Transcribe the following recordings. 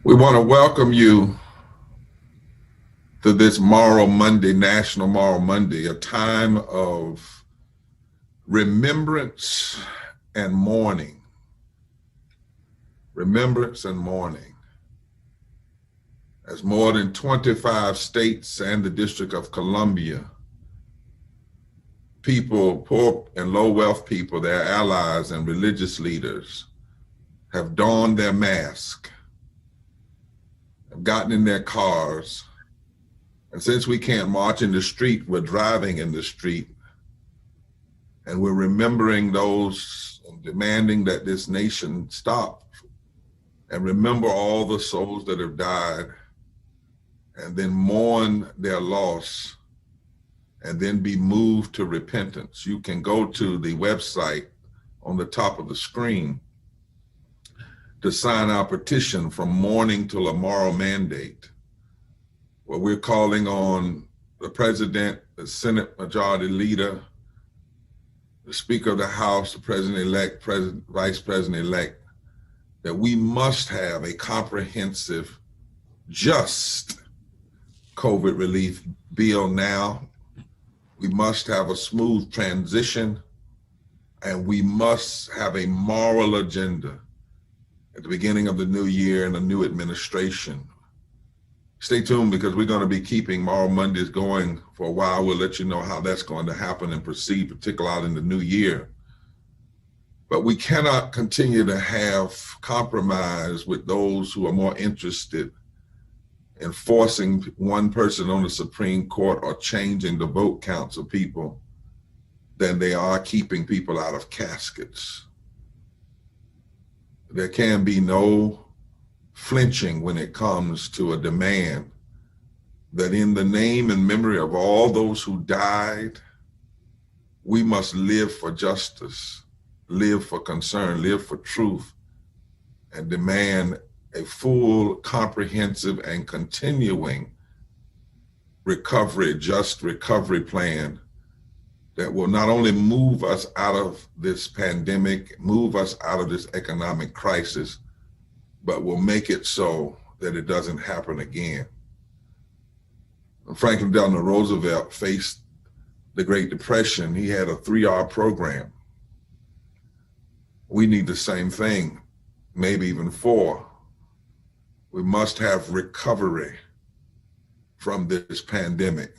We want to welcome you to this Moral Monday, National Moral Monday, a time of remembrance and mourning. Remembrance and mourning. As more than 25 states and the District of Columbia, people, poor and low wealth people, their allies and religious leaders have donned their mask, have gotten in their cars, and since we can't march in the street, we're driving in the street, and we're remembering those and demanding that this nation stop and remember all the souls that have died, and then mourn their loss, and then be moved to repentance. You can go to the website on the top of the screen to sign our petition from mourning till a moral mandate, where we're calling on the president, the Senate Majority Leader, the Speaker of the House, the President-elect, Vice President-elect, that we must have a comprehensive, just COVID relief bill now. We must have a smooth transition, and we must have a moral agenda at the beginning of the new year and a new administration. Stay tuned, because we're going to be keeping Moral Mondays going for a while. We'll let you know how that's going to happen and proceed, particularly out in the new year. But we cannot continue to have compromise with those who are more interested in forcing one person on the Supreme Court or changing the vote counts of people than they are keeping people out of caskets. There can be no flinching when it comes to a demand that in the name and memory of all those who died, we must live for justice, live for concern, live for truth, and demand a full, comprehensive, and continuing recovery, just recovery plan that will not only move us out of this pandemic, move us out of this economic crisis, but will make it so that it doesn't happen again. Franklin Delano Roosevelt faced the Great Depression. He had a 3R program. We need the same thing, maybe even 4. We must have recovery from this pandemic.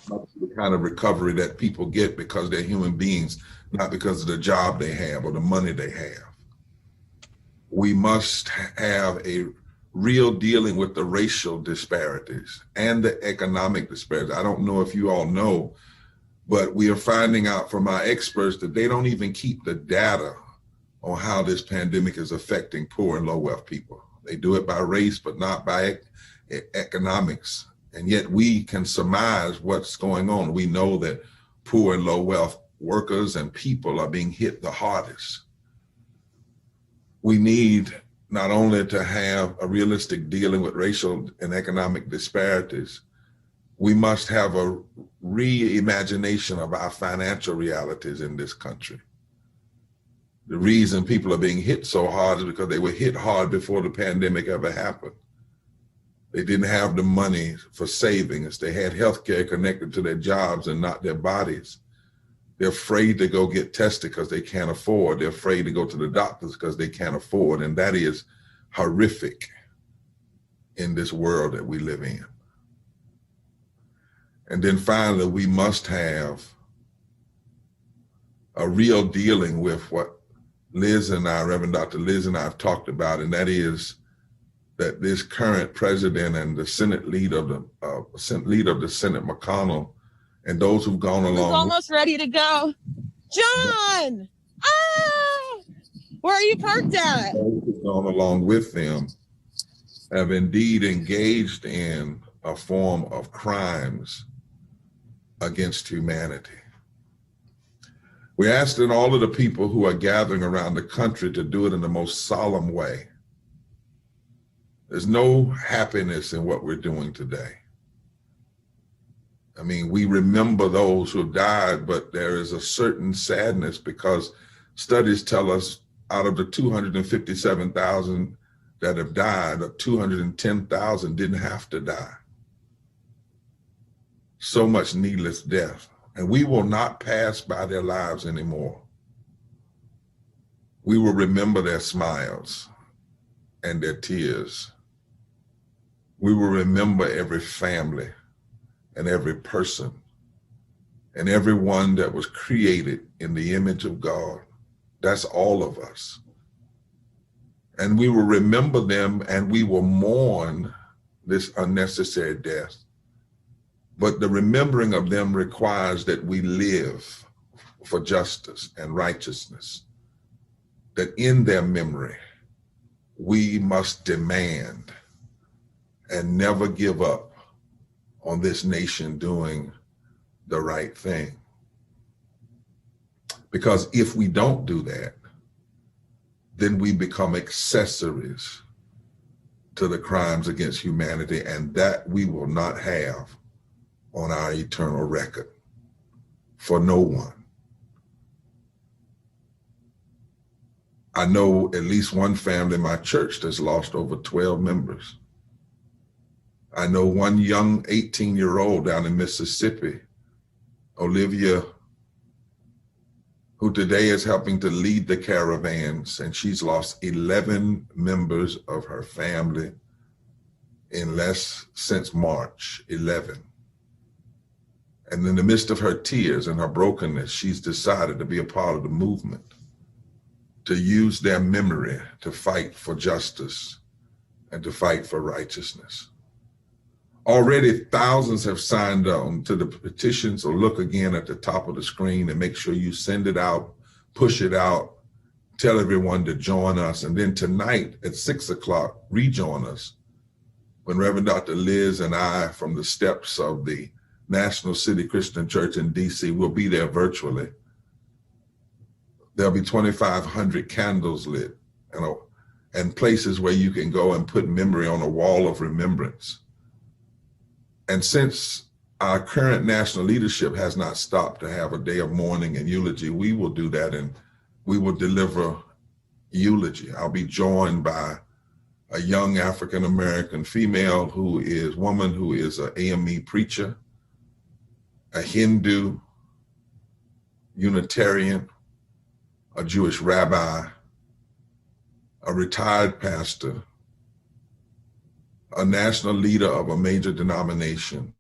The kind of recovery that people get because they're human beings, not because of the job they have or the money they have. We must have a real dealing with the racial disparities and the economic disparities. I don't know if you all know, but we are finding out from our experts that they don't even keep the data on how this pandemic is affecting poor and low wealth people. They do it by race, but not by economics. And yet we can surmise what's going on. We know that poor and low wealth workers and people are being hit the hardest. We need not only to have a realistic dealing with racial and economic disparities, we must have a reimagination of our financial realities in this country. The reason people are being hit so hard is because they were hit hard before the pandemic ever happened. They didn't have the money for savings. They had healthcare connected to their jobs and not their bodies. They're afraid to go get tested because they can't afford. They're afraid to go to the doctors because they can't afford. And that is horrific in this world that we live in. And then finally, we must have a real dealing with what Liz and I, Reverend Dr. Liz and I have talked about, and that is that this current president and the Senate leader of the Senate, McConnell, and those who've gone along. He's almost ready to go. John! Ah! Where are you parked at? Those who've gone along with them have indeed engaged in a form of crimes against humanity. We ask that all of the people who are gathering around the country to do it in the most solemn way. There's no happiness in what we're doing today. I mean, we remember those who have died, but there is a certain sadness because studies tell us out of the 257,000 that have died, 210,000 didn't have to die. So much needless death. And we will not pass by their lives anymore. We will remember their smiles and their tears. We will remember every family and every person and everyone that was created in the image of God. That's all of us. And we will remember them and we will mourn this unnecessary death. But the remembering of them requires that we live for justice and righteousness, that in their memory, we must demand and never give up on this nation doing the right thing. Because if we don't do that, then we become accessories to the crimes against humanity, and that we will not have on our eternal record for no one. I know at least one family in my church that's lost over 12 members. I know one young 18-year-old down in Mississippi, Olivia, who today is helping to lead the Caravans, and she's lost 11 members of her family since March, 11. And in the midst of her tears and her brokenness, she's decided to be a part of the movement, to use their memory to fight for justice and to fight for righteousness. Already thousands have signed on to the petition, so look again at the top of the screen and make sure you send it out, push it out, tell everyone to join us. And then tonight at 6 o'clock, rejoin us when Reverend Dr. Liz and I from the steps of the National City Christian Church in DC will be there virtually. There'll be 2,500 candles lit and places where you can go and put memory on a wall of remembrance. And since our current national leadership has not stopped to have a day of mourning and eulogy, we will do that and we will deliver eulogy. I'll be joined by a young African-American woman who is an AME preacher, a Hindu, Unitarian, a Jewish rabbi, a retired pastor, a national leader of a major denomination.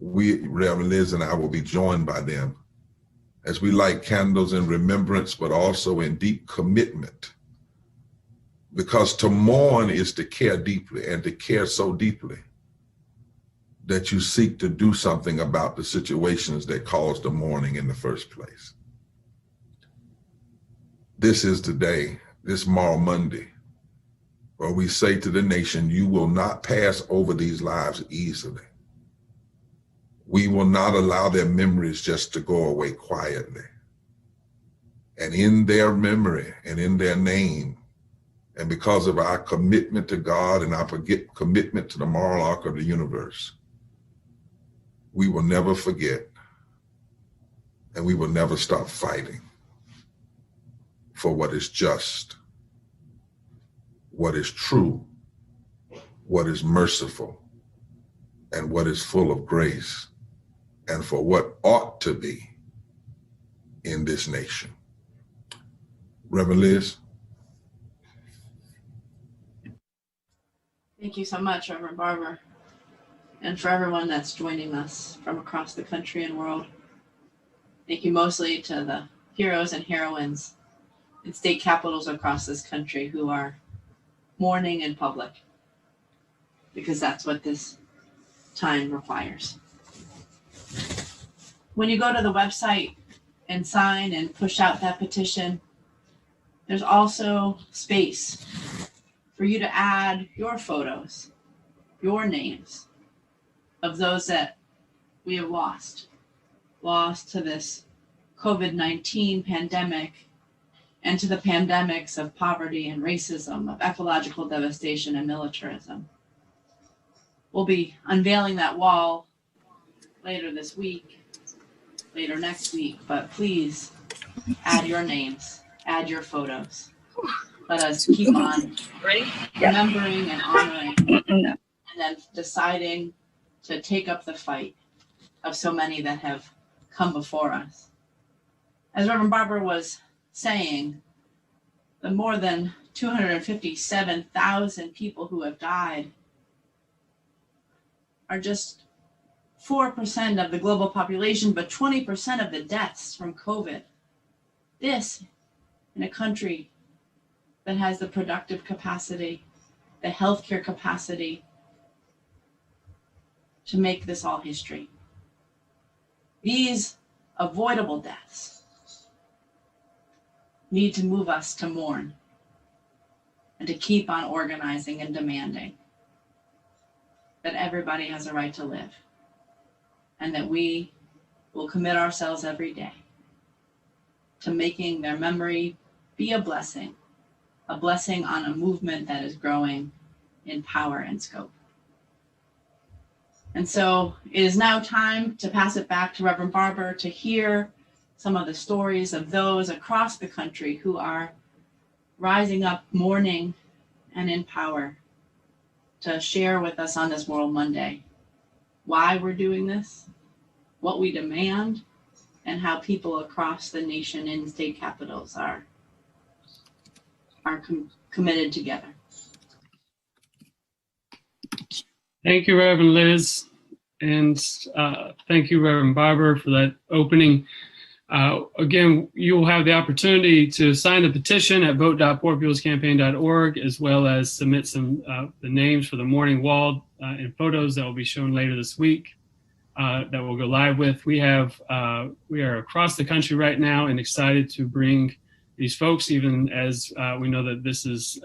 Reverend Liz and I will be joined by them as we light candles in remembrance, but also in deep commitment. Because to mourn is to care deeply, and to care so deeply that you seek to do something about the situations that caused the mourning in the first place. This is the day, this Moral Monday, where we say to the nation, you will not pass over these lives easily. We will not allow their memories just to go away quietly. And in their memory and in their name, and because of our commitment to God and our commitment to the moral arc of the universe, we will never forget, and we will never stop fighting for what is just, what is true, what is merciful, and what is full of grace, and for what ought to be in this nation. Reverend Liz. Thank you so much, Reverend Barber, and for everyone that's joining us from across the country and world. Thank you mostly to the heroes and heroines in state capitals across this country who are mourning in public, because that's what this time requires. When you go to the website and sign and push out that petition, there's also space for you to add your photos, your names of those that we have lost to this COVID-19 pandemic and to the pandemics of poverty and racism, of ecological devastation and militarism. We'll be unveiling that wall later this week, later next week, but please add your names, add your photos. let us keep on remembering and honoring, and then deciding to take up the fight of so many that have come before us. As Reverend Barbara was saying, the more than 257,000 people who have died are just 4% of the global population, but 20% of the deaths from COVID. This in a country that has the productive capacity, the healthcare capacity to make this all history. These avoidable deaths need to move us to mourn and to keep on organizing and demanding that everybody has a right to live, and that we will commit ourselves every day to making their memory be a blessing on a movement that is growing in power and scope. And so it is now time to pass it back to Reverend Barbara to hear some of the stories of those across the country who are rising up, mourning, and in power, to share with us on this World Monday why we're doing this, what we demand, and how people across the nation in state capitals are committed together. Thank you, Reverend Liz, and thank you, Reverend Barbara, for that opening. Again, you will have the opportunity to sign the petition at vote.poorpeoplescampaign.org, as well as submit some the names for the morning wall and photos that will be shown later this week that we'll go live with. We are across the country right now and excited to bring these folks, even as we know that this is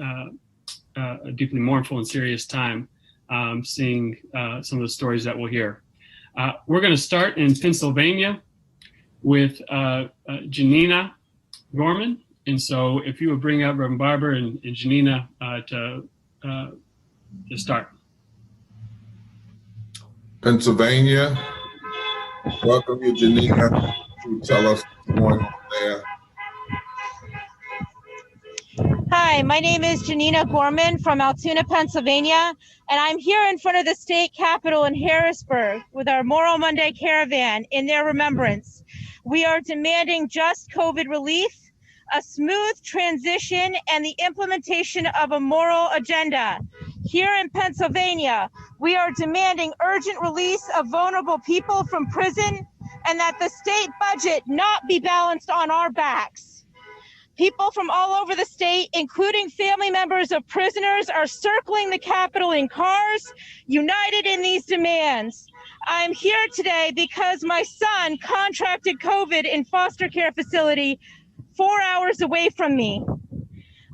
a deeply mournful and serious time, seeing some of the stories that we'll hear. We're going to start in Pennsylvania with Janina Gorman. And so if you would bring up Reverend Barbara and Janina to start. Pennsylvania, welcome you, Janina, to tell us what's going on there. Hi, my name is Janina Gorman from Altoona, Pennsylvania, and I'm here in front of the state capitol in Harrisburg with our Moral Monday Caravan in their remembrance. We are demanding just COVID relief, a smooth transition, and the implementation of a moral agenda. Here in Pennsylvania, we are demanding urgent release of vulnerable people from prison and that the state budget not be balanced on our backs. People from all over the state, including family members of prisoners, are circling the Capitol in cars, united in these demands. I'm here today because my son contracted COVID in foster care facility 4 hours away from me.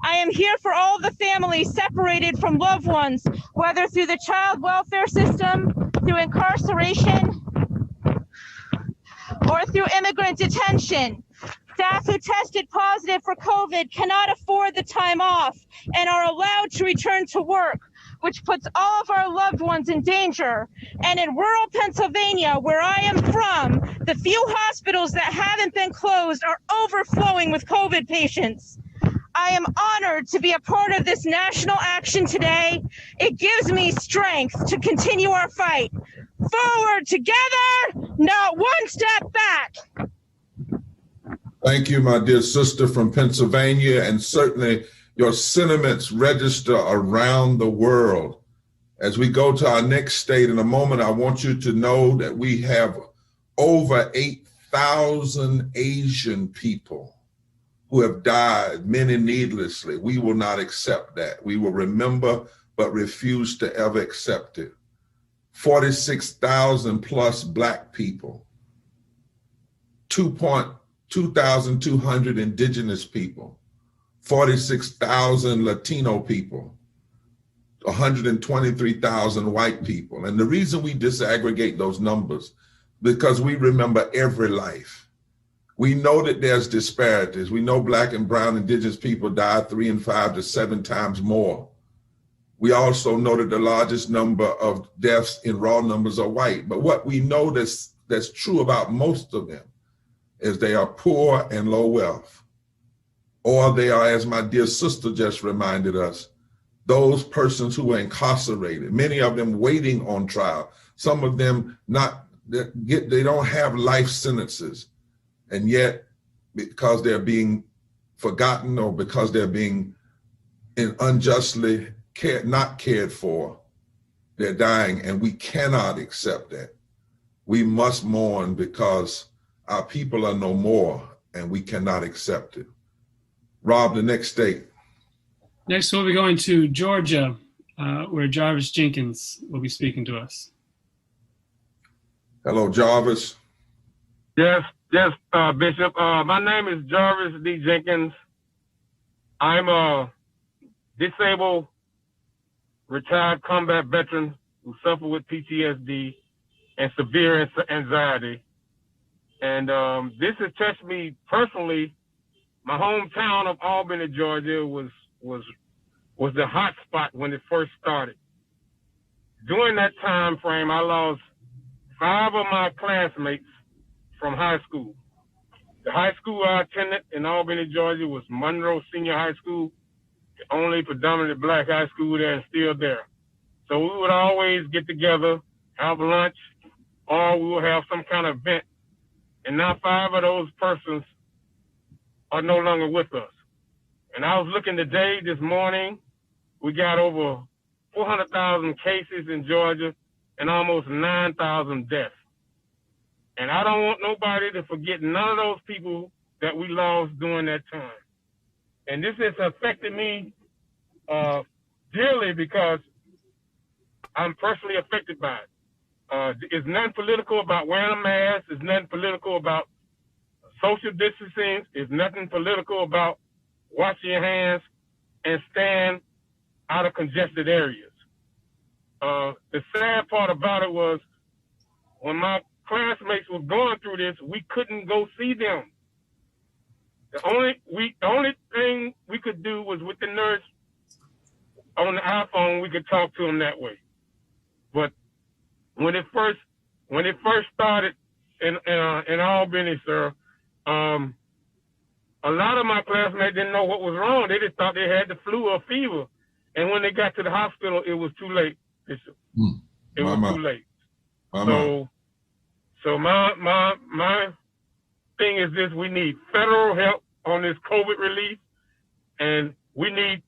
I am here for all the families separated from loved ones, whether through the child welfare system, through incarceration, or through immigrant detention. Staff who tested positive for COVID cannot afford the time off and are allowed to return to work, which puts all of our loved ones in danger. And in rural Pennsylvania, where I am from, the few hospitals that haven't been closed are overflowing with COVID patients. I am honored to be a part of this national action today. It gives me strength to continue our fight. Forward together, not one step back. Thank you, my dear sister from Pennsylvania, and certainly your sentiments register around the world. As we go to our next state in a moment, I want you to know that we have over 8,000 Asian people who have died, many needlessly. We will not accept that. We will remember, but refuse to ever accept it. 46,000 plus Black people, 2,200 indigenous people, 46,000 Latino people, 123,000 white people. And the reason we disaggregate those numbers, because we remember every life. We know that there's disparities. We know Black and brown indigenous people die 3 and 5 to 7 times more. We also know that the largest number of deaths in raw numbers are white. But what we know that's true about most of them is they are poor and low wealth. or they are, as my dear sister just reminded us, those persons who are incarcerated, many of them waiting on trial, some of them they don't have life sentences, and yet because they're being forgotten or because they're being unjustly not cared for, they're dying, and we cannot accept that. We must mourn because our people are no more, and we cannot accept it. Rob, the next state. Next, we'll be going to Georgia, where Jarvis Jenkins will be speaking to us. Hello, Jarvis. Yes, Bishop. My name is Jarvis D. Jenkins. I'm a disabled, retired combat veteran who suffer with PTSD and severe anxiety. And this has touched me personally. My hometown of Albany, Georgia was the hot spot when it first started. During that time frame, I lost 5 of my classmates from high school. The high school I attended in Albany, Georgia was Monroe Senior High School, the only predominantly black high school there and still there. So we would always get together, have lunch, or we would have some kind of event. And now 5 of those persons are no longer with us. And I was looking today, this morning, we got over 400,000 cases in Georgia and almost 9,000 deaths. And I don't want nobody to forget none of those people that we lost during that time. And this has affected me dearly because I'm personally affected by it. It's nothing political about wearing a mask. It's nothing political about social distancing. It's nothing political about washing your hands and stand out of congested areas. The sad part about it was when my classmates were going through this, we couldn't go see them. The only thing we could do was with the nurse on the iPhone, we could talk to them that way. But when it first started in Albany, sir, a lot of my classmates didn't know what was wrong. They just thought they had the flu or fever. And when they got to the hospital, it was too late, Bishop. It was too late. So my thing is this: we need federal help on this COVID relief, and we need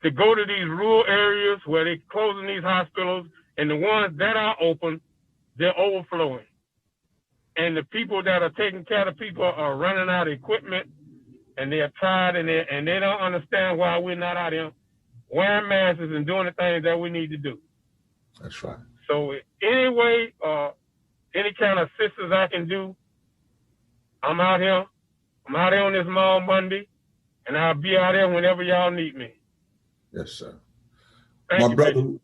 to go to these rural areas where they're closing these hospitals, and the ones that are open, they're overflowing. And the people that are taking care of people are running out of equipment, and they're tired, and they don't understand why we're not out here wearing masks and doing the things that we need to do. That's right. So anyway, any kind of assistance I can do, I'm out here. I'm out here on this Mall Monday, and I'll be out here whenever y'all need me. Yes, sir. Thank you,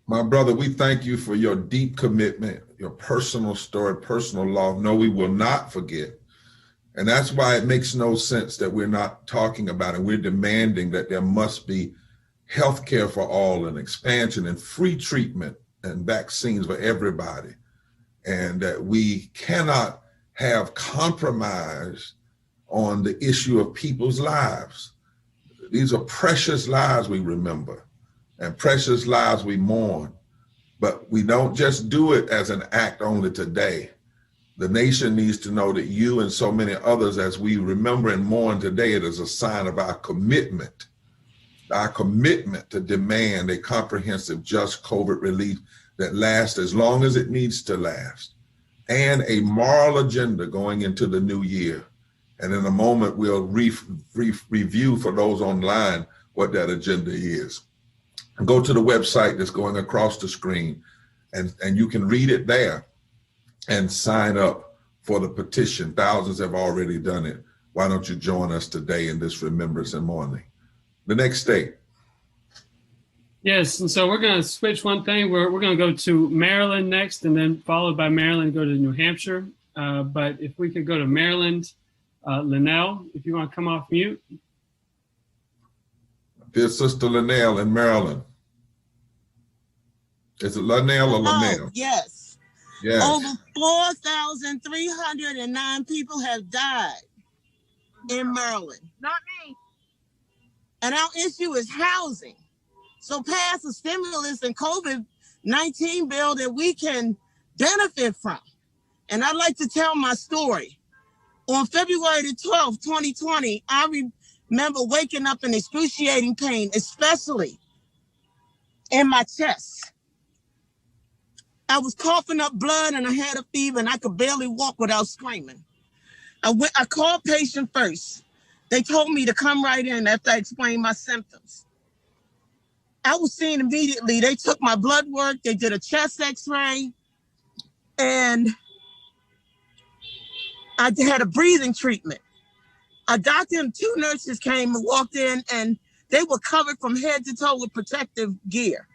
my brother, we thank you for your deep commitment, your personal story, personal love. No, we will not forget. And that's why it makes no sense that we're not talking about it. We're demanding that there must be health care for all and expansion and free treatment and vaccines for everybody. And that we cannot have compromise on the issue of people's lives. These are precious lives we remember and precious lives we mourn. But we don't just do it as an act only today. The nation needs to know that you and so many others, as we remember and mourn today, it is a sign of our commitment to demand a comprehensive, just COVID relief that lasts as long as it needs to last, and a moral agenda going into the new year. And in a moment, we'll review for those online what that agenda is. Go to the website that's going across the screen, and you can read it there and sign up for the petition. Thousands have already done it. Why don't you join us today in this remembrance and mourning? The next state. Yes, and so we're going to switch one thing. We're going to go to Maryland next, and then followed by Maryland, go to New Hampshire. But if we could go to Maryland, Linnell, if you want to come off mute. Dear Sister Linnell in Maryland. Is it Linnell or Linnell? Oh, yes. Yes. Over 4,309 people have died in Maryland. Not me. And our issue is housing. So pass a stimulus and COVID-19 bill that we can benefit from. And I'd like to tell my story. On February the 12th, 2020, I remember waking up in excruciating pain, especially in my chest. I was coughing up blood and I had a fever and I could barely walk without screaming. I called patient first. They told me to come right in after I explained my symptoms. I was seen immediately. They took my blood work. They did a chest x-ray. And I had a breathing treatment. A doctor and 2 nurses came and walked in, and they were covered from head to toe with protective gear.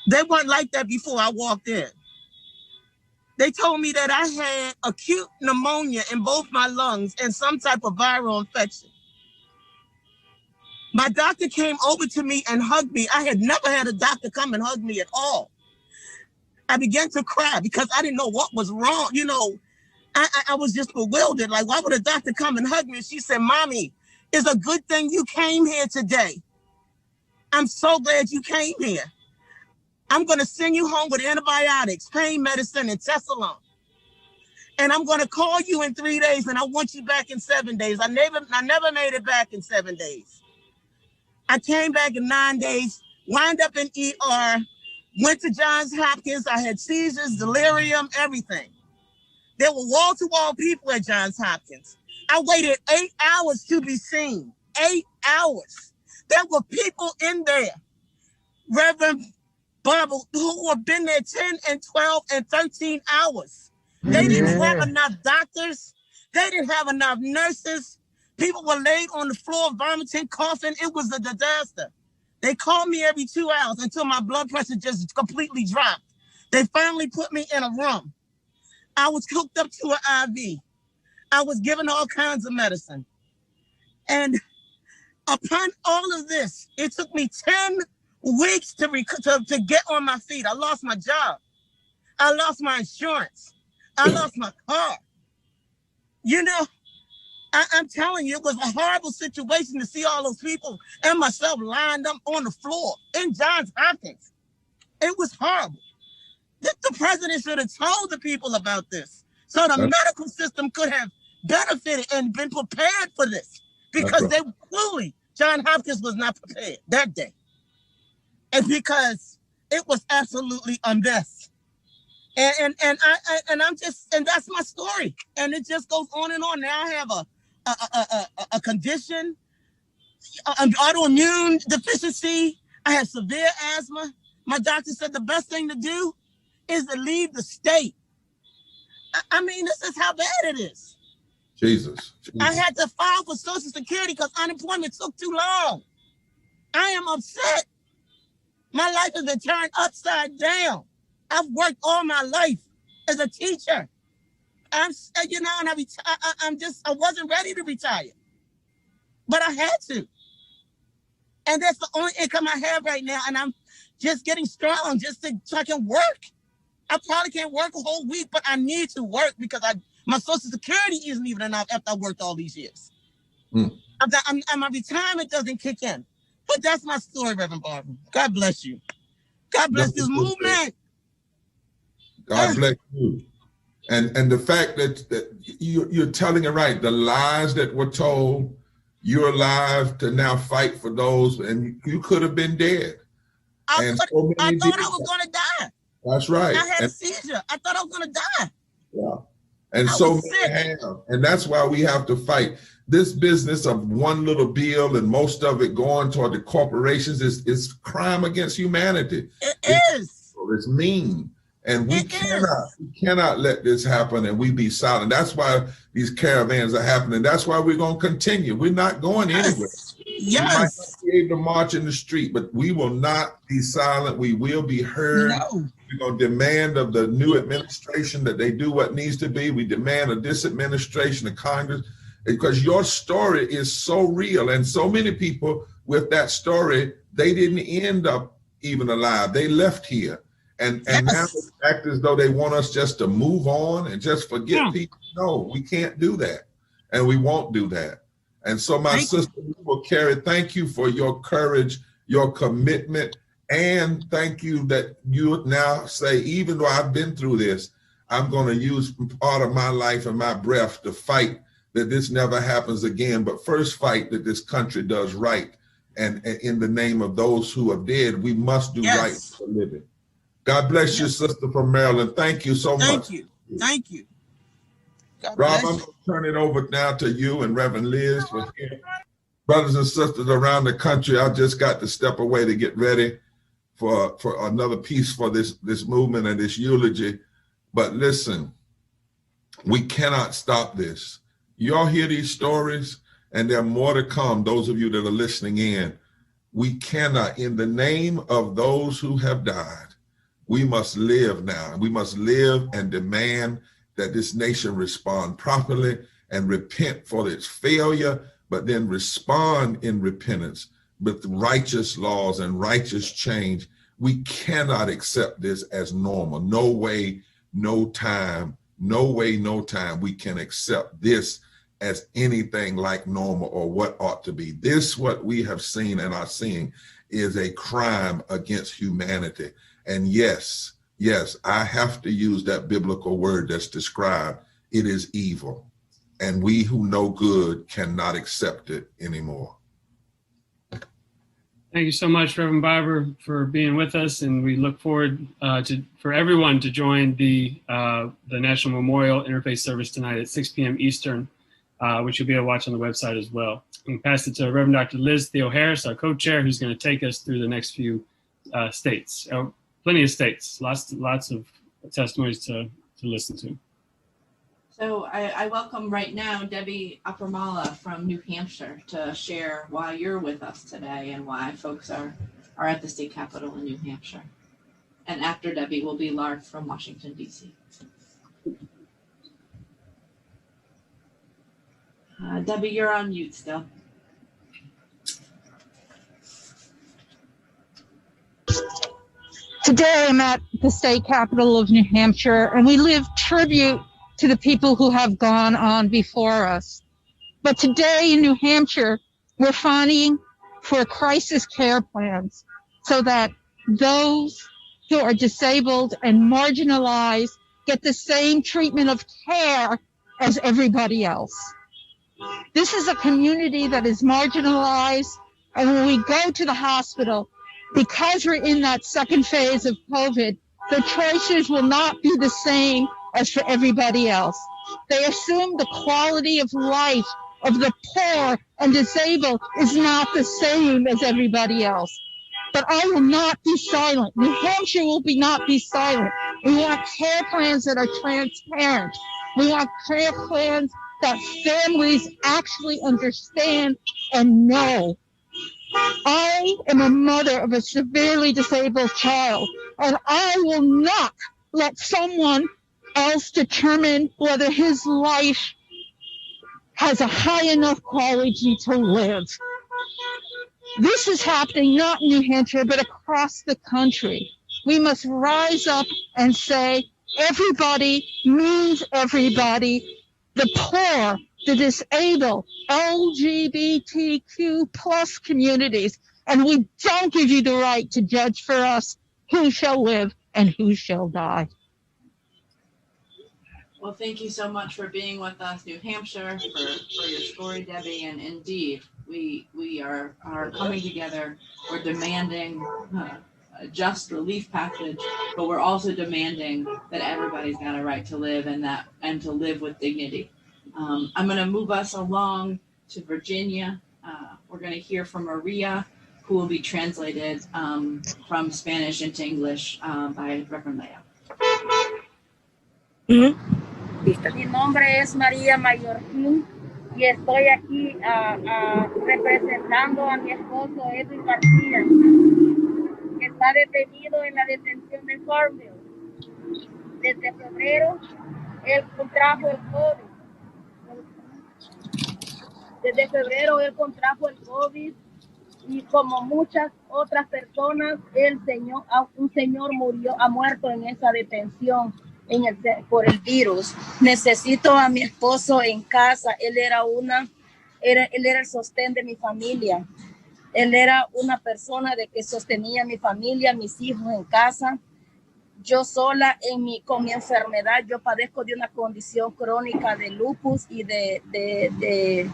They weren't like that before I walked in. They told me that I had acute pneumonia in both my lungs and some type of viral infection. My doctor came over to me and hugged me. I had never had a doctor come and hug me at all. I began to cry because I didn't know what was wrong. You know, I was just bewildered. Like, why would a doctor come and hug me? And she said, Mommy, it's a good thing you came here today. I'm so glad you came here. I'm going to send you home with antibiotics, pain medicine, and Tessalon. And I'm going to call you in 3 days, and I want you back in 7 days. I never made it back in 7 days. I came back in 9 days, wound up in ER, went to Johns Hopkins. I had seizures, delirium, everything. There were wall-to-wall people at Johns Hopkins. I waited 8 hours to be seen. 8 hours. There were people in there, Reverend Barbara, who have been there 10 and 12 and 13 hours. They didn't have enough doctors. They didn't have enough nurses. People were laid on the floor, vomiting, coughing. It was a disaster. They called me every 2 hours until my blood pressure just completely dropped. They finally put me in a room. I was hooked up to an IV. I was given all kinds of medicine. And upon all of this, it took me 10 weeks to get on my feet. I lost my job. I lost my insurance. I lost my car. You know, I'm telling you, it was a horrible situation to see all those people and myself lined up on the floor in Johns Hopkins. It was horrible. The president should have told the people about this so the medical system could have benefited and been prepared for this, because they clearly, Johns Hopkins was not prepared that day. And because it was absolutely a mess. And I'm just, and that's my story. And it just goes on and on. Now I have a condition, an autoimmune deficiency. I have severe asthma. My doctor said the best thing to do is to leave the state. I mean, this is how bad it is. Jesus. I had to file for Social Security because unemployment took too long. I am upset. My life has been turned upside down. I've worked all my life as a teacher. I wasn't ready to retire, but I had to. And that's the only income I have right now. And I'm just getting strong so I can work. I probably can't work a whole week, but I need to work because my Social Security isn't even enough after I worked all these years. And my retirement doesn't kick in. But that's my story, Reverend Barbara. God bless you. God bless this movement. God bless you. And the fact that you're telling it right, the lies that were told, you're alive to now fight for those, and you could have been dead. I thought I was going to die. That's right. I had a seizure. I thought I was going to die. Yeah. And so many have. And that's why we have to fight. This business of one little bill and most of it going toward the corporations is crime against humanity. It's mean. And we cannot let this happen and we be silent. That's why these caravans are happening. That's why we're going to continue. We're not going anywhere. We might not be able to march in the street, but we will not be silent. We will be heard. No. We're going to demand of the new administration that they do what needs to be. We demand of this administration, of Congress, because your story is so real. And so many people with that story, they didn't end up even alive. They left here. And now it's act as though they want us just to move on and just forget people. No, we can't do that. And we won't do that. And so my sister, Carrie, thank you for your courage, your commitment, and thank you that you now say, even though I've been through this, I'm going to use part of my life and my breath to fight that this never happens again, but first fight that this country does right. And in the name of those who have dead, we must do right for living. God bless you, sister from Maryland. Thank you so much. Thank you. Rob, I'm going to turn it over now to you and Reverend Liz. Brothers and sisters around the country, I just got to step away to get ready for another piece for this movement and this eulogy. But listen, we cannot stop this. You all hear these stories, and there are more to come, those of you that are listening in. We cannot, in the name of those who have died, we must live now. We must live and demand that this nation respond properly and repent for its failure, but then respond in repentance with righteous laws and righteous change. We cannot accept this as normal. No way, no time. No way, no time we can accept this as anything like normal or what ought to be. This, what we have seen and are seeing, is a crime against humanity. And yes, I have to use that biblical word that's described. It is evil. And we who know good cannot accept it anymore. Thank you so much, Reverend Barber, for being with us. And we look forward for everyone to join the National Memorial Interfaith Service tonight at 6 p.m. Eastern, which you'll be able to watch on the website as well. And pass it to Reverend Dr. Liz Theo Harris, our co-chair, who's going to take us through the next few states. Plenty of states, lots of testimonies to listen to. So I welcome right now Debbie Apramala from New Hampshire to share why you're with us today and why folks are at the state capitol in New Hampshire. And after Debbie will be Lark from Washington, D.C. Debbie, you're on mute still. Today I'm at the state capitol of New Hampshire, and we live tribute to the people who have gone on before us. But today in New Hampshire, we're fighting for crisis care plans so that those who are disabled and marginalized get the same treatment of care as everybody else. This is a community that is marginalized, and when we go to the hospital, because we're in that second phase of COVID, the choices will not be the same as for everybody else. They assume the quality of life of the poor and disabled is not the same as everybody else. But I will not be silent. New Hampshire will not be silent. We want care plans that are transparent. We want care plans that families actually understand and know. I am a mother of a severely disabled child, and I will not let someone else determine whether his life has a high enough quality to live. This is happening not in New Hampshire, but across the country. We must rise up and say, everybody means everybody. The poor, the disabled, LGBTQ plus communities, and we don't give you the right to judge for us who shall live and who shall die. Well, thank you so much for being with us, New Hampshire, for your story, Debbie. And indeed, we are coming together. We're demanding a just relief package, but we're also demanding that everybody's got a right to live and to live with dignity. I'm going to move us along to Virginia. We're going to hear from Maria, who will be translated from Spanish into English by Reverend Leah. Mi nombre es María Mallorquín y estoy aquí representando a mi esposo Edwin García, que está detenido en la detención de Carroll. Desde febrero, él contrajo el COVID. Desde febrero, él contrajo el COVID y como muchas otras personas, un señor ha muerto en esa detención. Por el virus. Necesito a mi esposo en casa. Él era una Él era el sostén de mi familia. Él era una persona de que sostenía a mi familia, mis hijos en casa. Yo sola con mi enfermedad, yo padezco de una condición crónica de lupus y de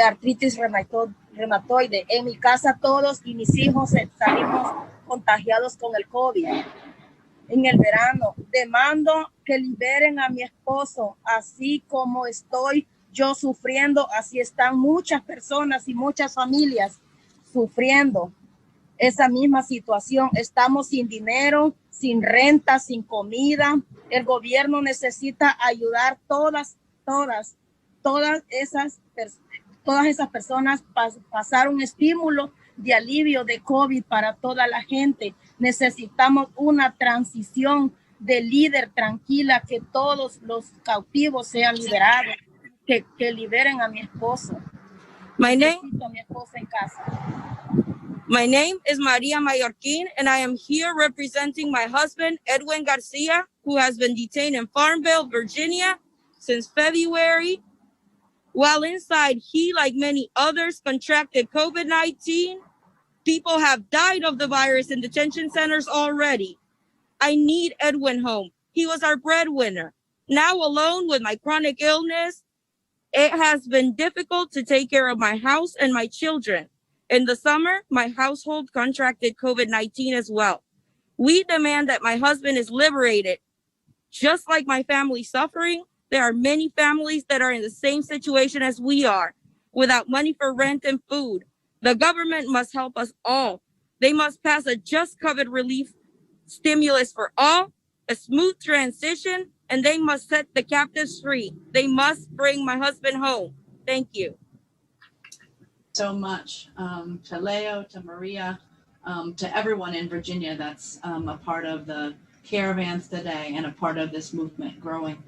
artritis reumatoide. En mi casa todos y mis hijos salimos contagiados con el COVID. En el verano demando que liberen a mi esposo, así como estoy yo sufriendo, así están muchas personas y muchas familias sufriendo esa misma situación. Estamos sin dinero, sin renta, sin comida. El gobierno necesita ayudar todas esas personas, pasar un estímulo de alivio de COVID para toda la gente. Necesitamos una transición de líder tranquila, que todos los cautivos sean liberados, que liberen a mi esposo. Necesito a mi esposo en casa. My name is Maria Mallorquin, and I am here representing my husband, Edwin Garcia, who has been detained in Farmville, Virginia, since February. While inside, he, like many others, contracted COVID-19. People have died of the virus in detention centers already. I need Edwin home. He was our breadwinner. Now alone with my chronic illness, it has been difficult to take care of my house and my children. In the summer, my household contracted COVID-19 as well. We demand that my husband is liberated. Just like my family suffering, there are many families that are in the same situation as we are, without money for rent and food. The government must help us all. They must pass a just COVID relief stimulus for all, a smooth transition, and they must set the captives free. They must bring my husband home. Thank you. So much to Leo, to Maria, to everyone in Virginia that's a part of the Caravans today and a part of this movement growing.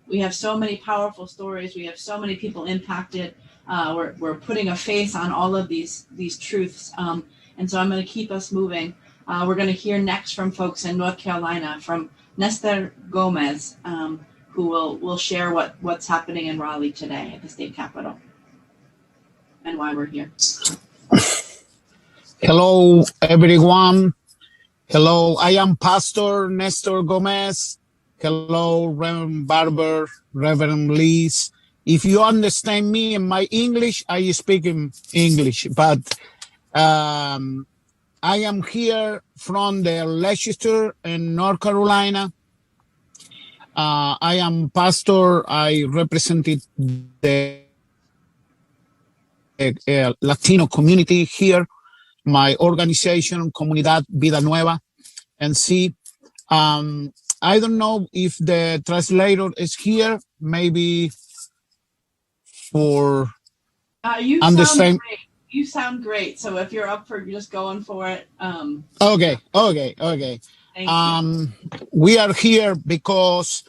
We have so many powerful stories. We have so many people impacted. We're putting a face on all of these truths. And so I'm going to keep us moving. We're going to hear next from folks in North Carolina, from Nestor Gomez, who will share what's happening in Raleigh today at the state capitol and why we're here. Hello, everyone. Hello, I am Pastor Nestor Gomez. Hello, Reverend Barber, Reverend Liz. If you understand me in my English, I speak in English, but I am here from the legislature in North Carolina. I am pastor. I represented the Latino community here, my organization, Comunidad Vida Nueva, and see. I don't know if the translator is here, maybe for You understand. sound great. You sound great. So if you're up for just going for it. Okay. Thank you. We are here because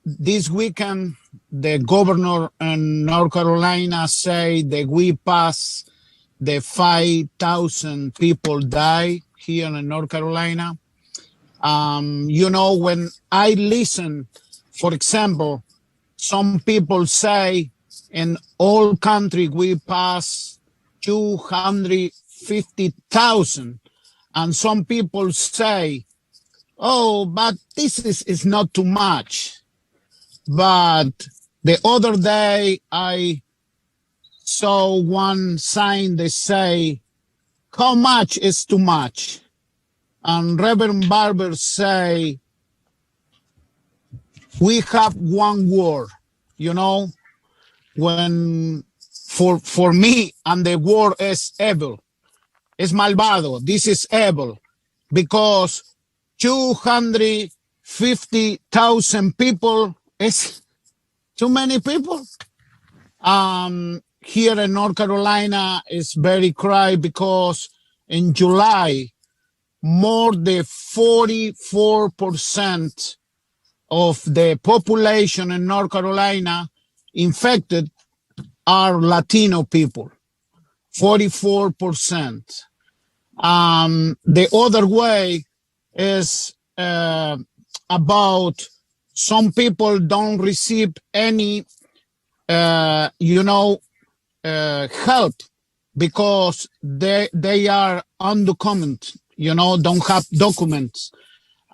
this weekend, the governor in North Carolina say that we pass the 5,000 people die here in North Carolina. When I listen, for example, some people say in all country we pass 250,000, and some people say, oh, but this is not too much. But the other day I saw one sign that say, how much is too much? And Reverend Barber say, we have one word, when for me, and the word is evil. It's malvado. This is evil, because 250,000 people is too many people. Here in North Carolina is very cry because in July, more than 44% of the population in North Carolina infected are Latino people, 44%. The other way is about some people don't receive any help because they are undocumented, don't have documents.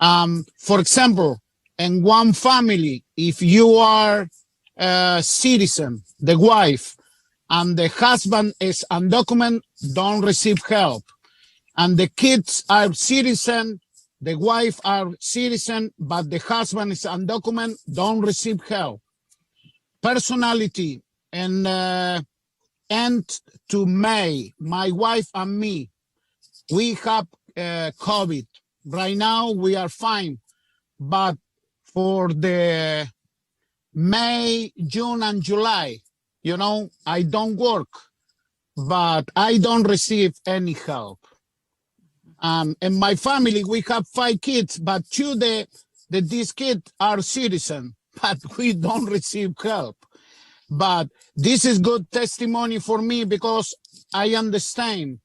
For example, in one family, if you are a citizen, the wife, and the husband is undocumented, don't receive help. And the kids are citizen, the wife are citizen, but the husband is undocumented, don't receive help. Personality and end to May, my wife and me, we have COVID. Right now we are fine, but for the May, June, and July, I don't work, but I don't receive any help. In my family, we have 5 kids, but 2 these kids are citizens, but we don't receive help. But this is good testimony for me because I understand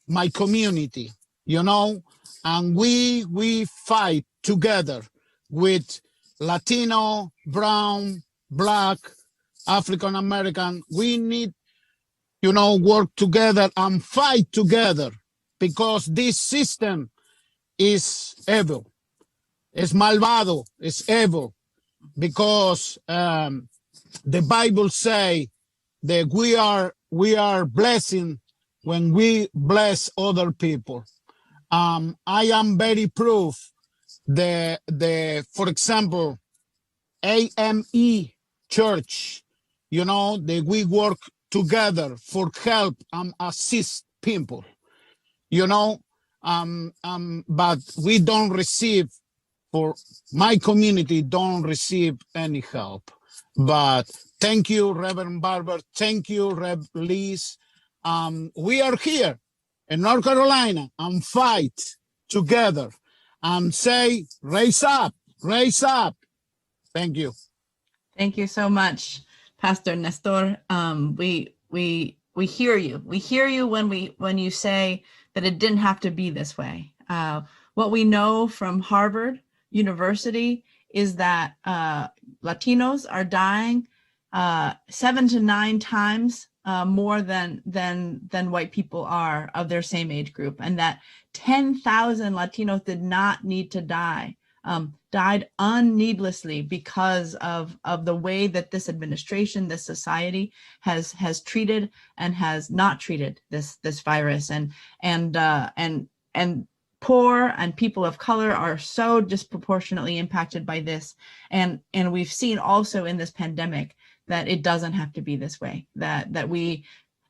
my community, and we fight together with Latino, brown, black, African American. We need, work together and fight together because this system is evil. It's malvado, it's evil, because the Bible say that we are blessing when we bless other people. I am very proof for example, AME Church, that we work together for help and assist people, but we don't receive, for my community, don't receive any help. But thank you, Reverend Barber. Thank you, Rev Liz. We are here in North Carolina and fight together and say, raise up, raise up. Thank you. Thank you so much, Pastor Nestor. We hear you. We hear you when you say that it didn't have to be this way. What we know from Harvard University is that Latinos are dying 7 to 9 times more than white people are of their same age group, and that 10,000 Latinos did not need to die, died unneedlessly because of the way that this administration, this society has treated and has not treated this virus, and poor and people of color are so disproportionately impacted by this, and we've seen also in this pandemic that it doesn't have to be this way, that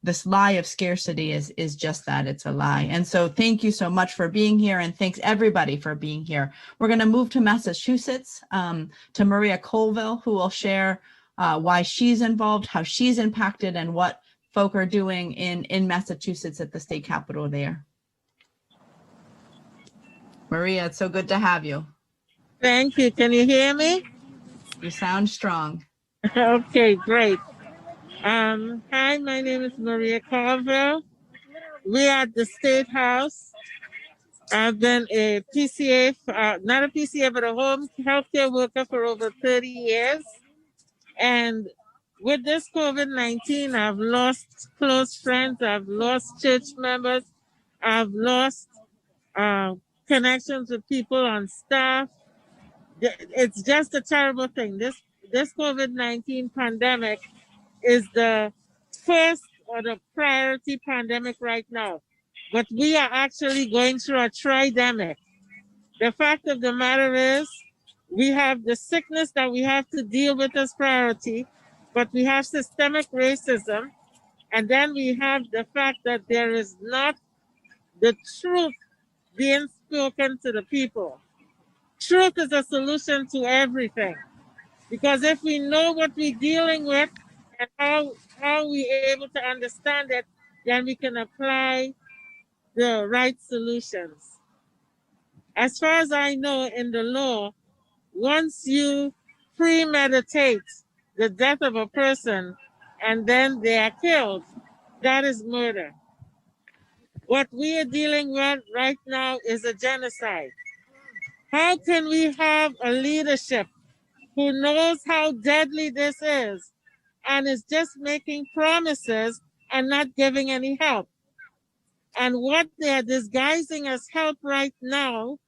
this lie of scarcity is just that, it's a lie. And so thank you so much for being here, and thanks everybody for being here. We're going to move to Massachusetts, to Maria Colville, who will share why she's involved, how she's impacted, and what folk are doing in Massachusetts at the state capitol there. Maria, it's so good to have you. Thank you. Can you hear me? You sound strong. Okay, great. Hi, my name is Maria Carroll. We're at the State House. I've been a PCA, not a PCA, but a home healthcare worker for over 30 years. And with this COVID-19, I've lost close friends, I've lost church members, I've lost connections with people on staff. It's just a terrible thing. This COVID-19 pandemic is the first or the priority pandemic right now. But we are actually going through a tridemic. The fact of the matter is, we have the sickness that we have to deal with as priority, but we have systemic racism, and then we have the fact that there is not the truth being spoken to the people. Truth is a solution to everything, because if we know what we're dealing with and how we're able to understand it, then we can apply the right solutions. As far as I know, in the law, once you premeditate the death of a person and then they are killed, that is murder. What we are dealing with right now is a genocide. How can we have a leadership who knows how deadly this is and is just making promises and not giving any help. And what they are disguising as help right now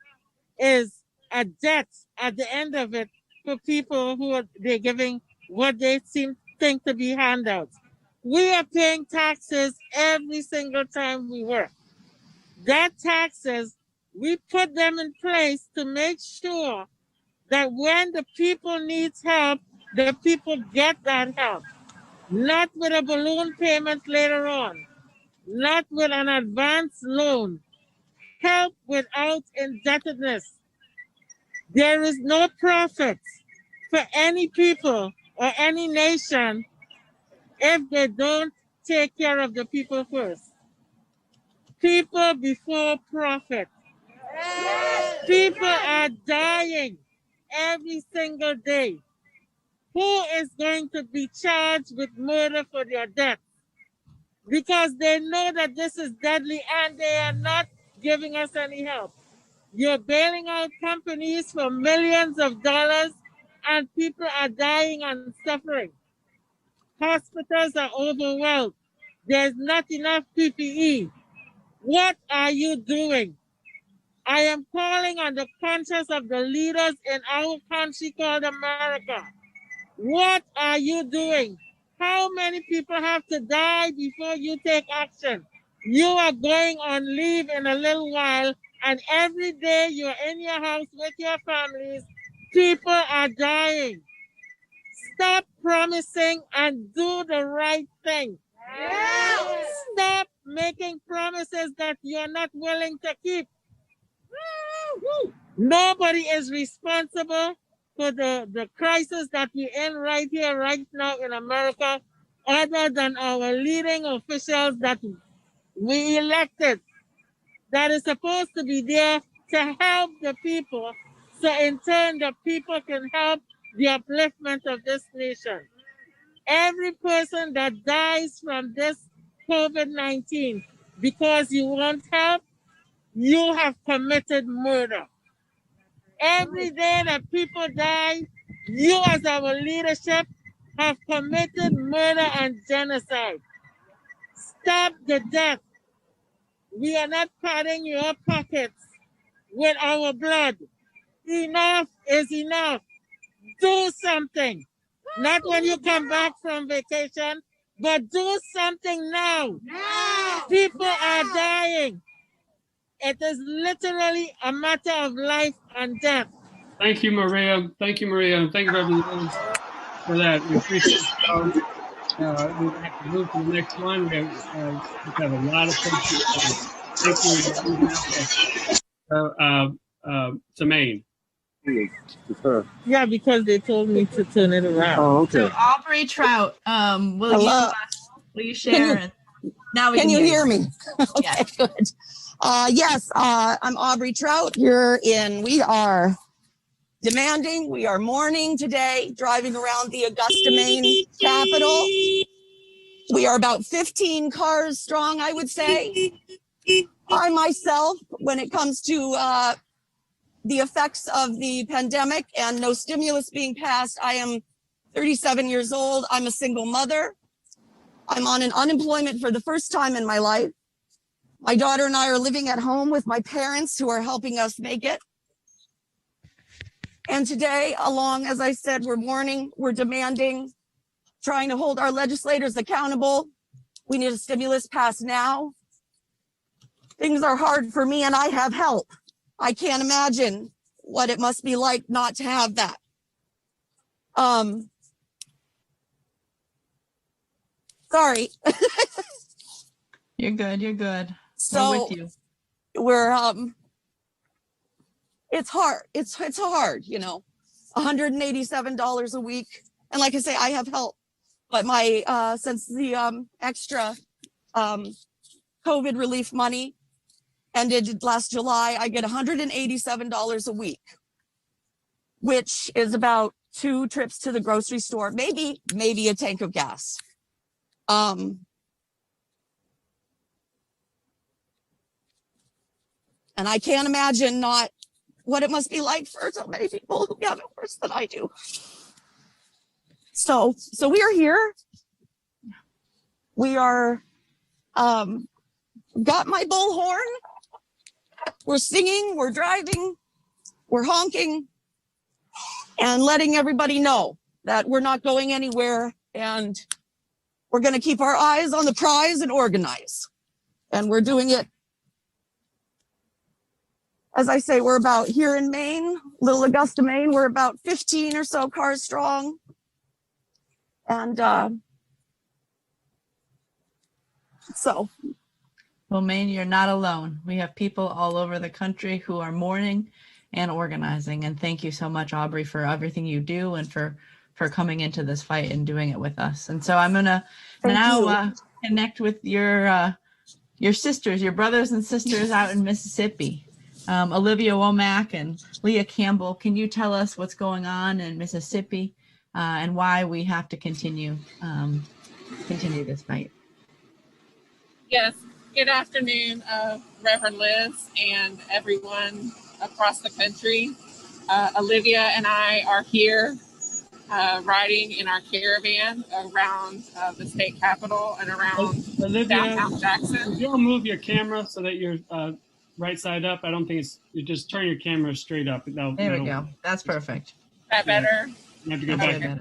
is a debt at the end of it for people they're giving what they think to be handouts. We are paying taxes every single time we work. That taxes, we put them in place to make sure that when the people need help, the people get that help. Not with a balloon payment later on, not with an advance loan. Help without indebtedness. There is no profit for any people or any nation if they don't take care of the people first. People before profit. People are dying every single day. Who is going to be charged with murder for their death? Because they know that this is deadly and they are not giving us any help. You're bailing out companies for millions of dollars and people are dying and suffering. Hospitals are overwhelmed. There's not enough PPE. What are you doing? I am calling on the conscience of the leaders in our country called America. What are you doing? How many people have to die before you take action? You are going on leave in a little while, and every day you're in your house with your families, people are dying. Stop promising and do the right thing. Yes. Stop making promises that you're not willing to keep. Nobody is responsible for the crisis that we're in right here, right now in America, other than our leading officials that we elected, that is supposed to be there to help the people, so in turn the people can help the upliftment of this nation. Every person that dies from this COVID-19 because you want help, you have committed murder. Every day that people die, you as our leadership have committed murder and genocide. Stop the death. We are not padding your pockets with our blood. Enough is enough. Do something. Not when you come back from vacation, but do something now. People are dying. It is literally a matter of life and death. Thank you, Maria. Thank you, Maria. And thank you, Reverend Liz, for that. We appreciate it. We have to move to the next one. We have a lot of folks. Thank you. To Maine. It's her. Yeah, because they told me to turn it around. Oh, okay. So Aubrey Trout, will you share? Now we can you hear me? Okay, yes. Good. Yes, I'm Aubrey Trout. We are demanding, we are mourning today, driving around the Augusta, Maine Capitol. We are about 15 cars strong, I would say. I myself, when it comes to the effects of the pandemic and no stimulus being passed, I am 37 years old. I'm a single mother. I'm on an unemployment for the first time in my life. My daughter and I are living at home with my parents who are helping us make it. And today, as I said, we're mourning, we're demanding, trying to hold our legislators accountable. We need a stimulus passed now. Things are hard for me and I have help. I can't imagine what it must be like not to have that. Sorry. You're good. You're good. So we're with you. It's hard. It's hard, $187 a week. And like I say, I have help, but since the extra COVID relief money ended last July, I get $187 a week, which is about 2 trips to the grocery store, maybe a tank of gas. And I can't imagine not what it must be like for so many people who have it worse than I do. So we are here. We are, got my bullhorn. We're singing, we're driving, we're honking, and letting everybody know that we're not going anywhere, and we're going to keep our eyes on the prize and organize. And we're doing it. As I say, we're about here in Maine, Little Augusta, Maine. We're about 15 or so cars strong. And Well, Maine, you're not alone. We have people all over the country who are mourning and organizing. And thank you so much, Aubrey, for everything you do and for coming into this fight and doing it with us. And so I'm going to now connect with your sisters, your brothers and sisters out in Mississippi. Olivia Womack and Leah Campbell, can you tell us what's going on in Mississippi and why we have to continue this fight? Yes, good afternoon, Reverend Liz and everyone across the country. Olivia and I are here riding in our caravan around the state capitol and around downtown Jackson. Would you all move your camera so that you're right side up? I don't think you just turn your camera straight up. There we go. That's perfect. Is that better? You have to go back.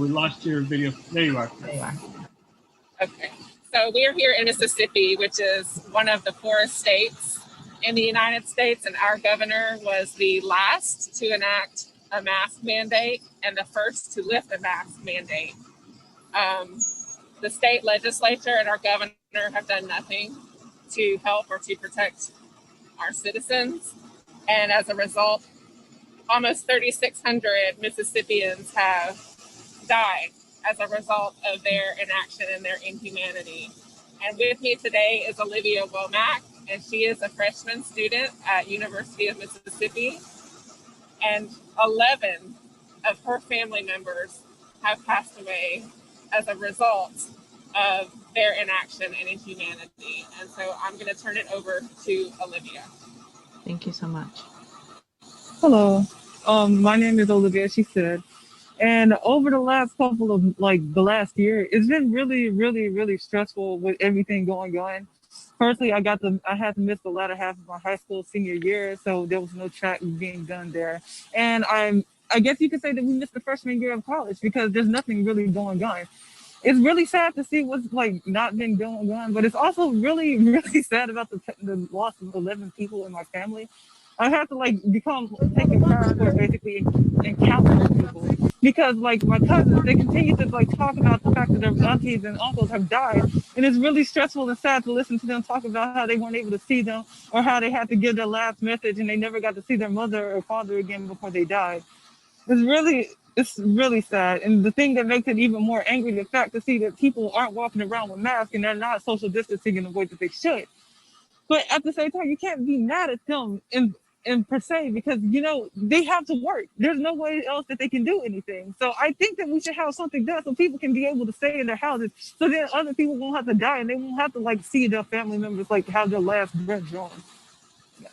We lost your video. There you are. There you are. Okay. So we are here in Mississippi, which is one of the poorest states in the United States, and our governor was the last to enact a mask mandate and the first to lift a mask mandate. The state legislature and our governor have done nothing to help or to protect our citizens. And as a result, almost 3,600 Mississippians have died as a result of their inaction and their inhumanity. And with me today is Olivia Womack, and she is a freshman student at University of Mississippi. And 11 of her family members have passed away as a result of their inaction and inhumanity. And so I'm going to turn it over to Olivia. Thank you so much. Hello, my name is Olivia, she said. And over the last couple of, the last year, it's been really, really, really stressful with everything going on. Personally, I had to miss the latter half of my high school senior year, so there was no track being done there. And I guess you could say that we missed the freshman year of college because there's nothing really going on. It's really sad to see what's not been going on, but it's also really, really sad about the loss of 11 people in my family. I had to become taking passport basically and count those people because my cousins, they continue to talk about the fact that their aunties and uncles have died, and it's really stressful and sad to listen to them talk about how they weren't able to see them or how they had to give their last message and they never got to see their mother or father again before they died. It's really sad, and the thing that makes it even more angry, the fact to see that people aren't walking around with masks and they're not social distancing in the way that they should. But at the same time, you can't be mad at them in per se, because they have to work. There's no way else that they can do anything. So I think that we should have something done so people can be able to stay in their houses, so then other people won't have to die and they won't have to see their family members have their last breath drawn. Yeah.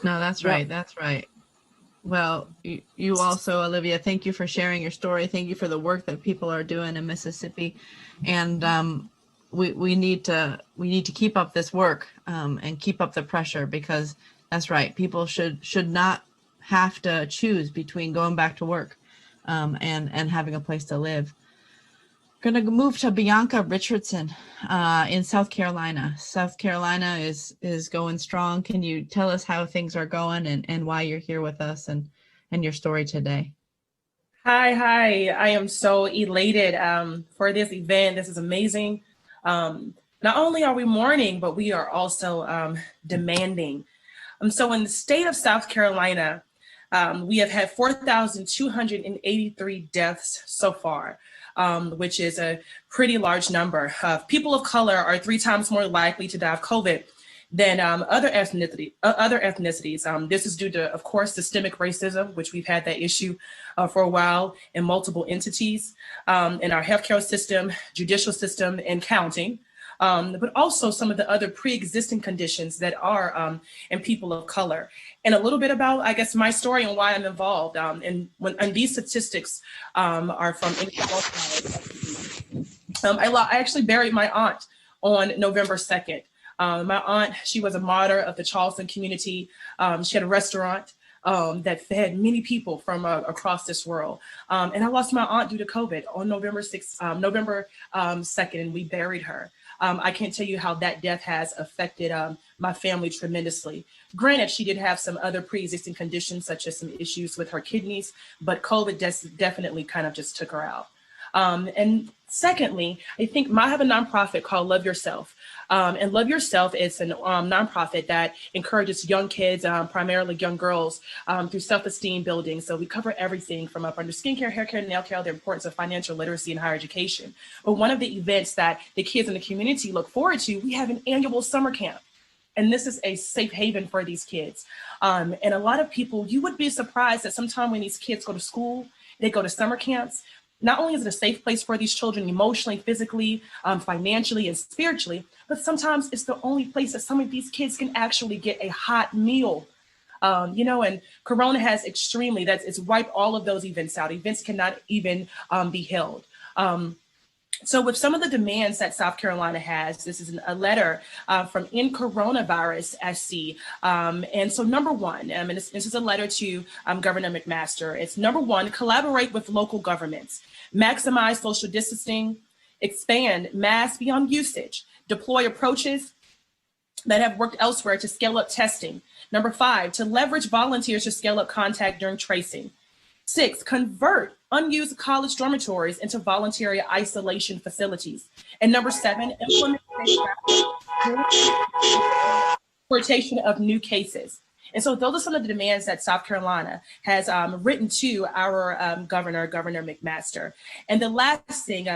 No, that's right. That's right. Well, you also, Olivia, thank you for sharing your story. Thank you for the work that people are doing in Mississippi, and we need to keep up this work and keep up the pressure, because that's right. People should not have to choose between going back to work and having a place to live. Going to move to Bianca Richardson in South Carolina. South Carolina is going strong. Can you tell us how things are going and why you're here with us and your story today? Hi. I am so elated for this event. This is amazing. Not only are we mourning, but we are also demanding. So in the state of South Carolina, we have had 4,283 deaths so far, which is a pretty large number. People of color are 3 times more likely to die of COVID than other ethnicities. This is due to, of course, systemic racism, which we've had that issue for a while in multiple entities in our healthcare system, judicial system, and counting. but also some of the other pre-existing conditions that are in people of color. And a little bit about, I guess, my story and why I'm involved. And these statistics are from I actually buried my aunt on November 2nd. My aunt, she was a martyr of the Charleston community. She had a restaurant that fed many people from across this world. And I lost my aunt due to COVID on November 2nd, and we buried her. I can't tell you how that death has affected my family tremendously. Granted, she did have some other pre-existing conditions, such as some issues with her kidneys, but COVID definitely kind of just took her out. And secondly, I think I have a nonprofit called Love Yourself. And Love Yourself is a nonprofit that encourages young kids, primarily young girls, through self-esteem building. So we cover everything from up under skincare, hair care, nail care, the importance of financial literacy and higher education. But one of the events that the kids in the community look forward to, we have an annual summer camp. And this is a safe haven for these kids. And a lot of people, you would be surprised that sometimes when these kids go to school, they go to summer camps, not only is it a safe place for these children emotionally, physically, financially, and spiritually, but sometimes it's the only place that some of these kids can actually get a hot meal. And Corona has it's wiped all of those events out. Events cannot even be held. So with some of the demands that South Carolina has, this is a letter from In Coronavirus SC. And so number one, and this is a letter to Governor McMaster. It's number one, collaborate with local governments, maximize social distancing, expand mask beyond usage, deploy approaches that have worked elsewhere to scale up testing. Number 5, to leverage volunteers to scale up contact during tracing. 6, convert unused college dormitories into voluntary isolation facilities. And number 7, implement importation of new cases. And so those are some of the demands that South Carolina has written to our Governor McMaster. And the last thing,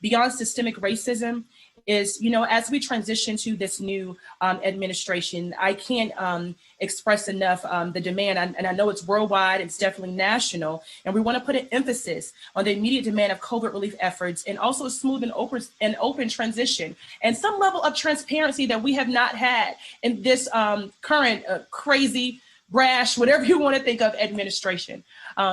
beyond systemic racism, is, as we transition to this new administration, I can't express enough the demand, and I know it's worldwide, it's definitely national, and we want to put an emphasis on the immediate demand of COVID relief efforts and also a smooth and open transition and some level of transparency that we have not had in this current crazy, brash, whatever you want to think of administration.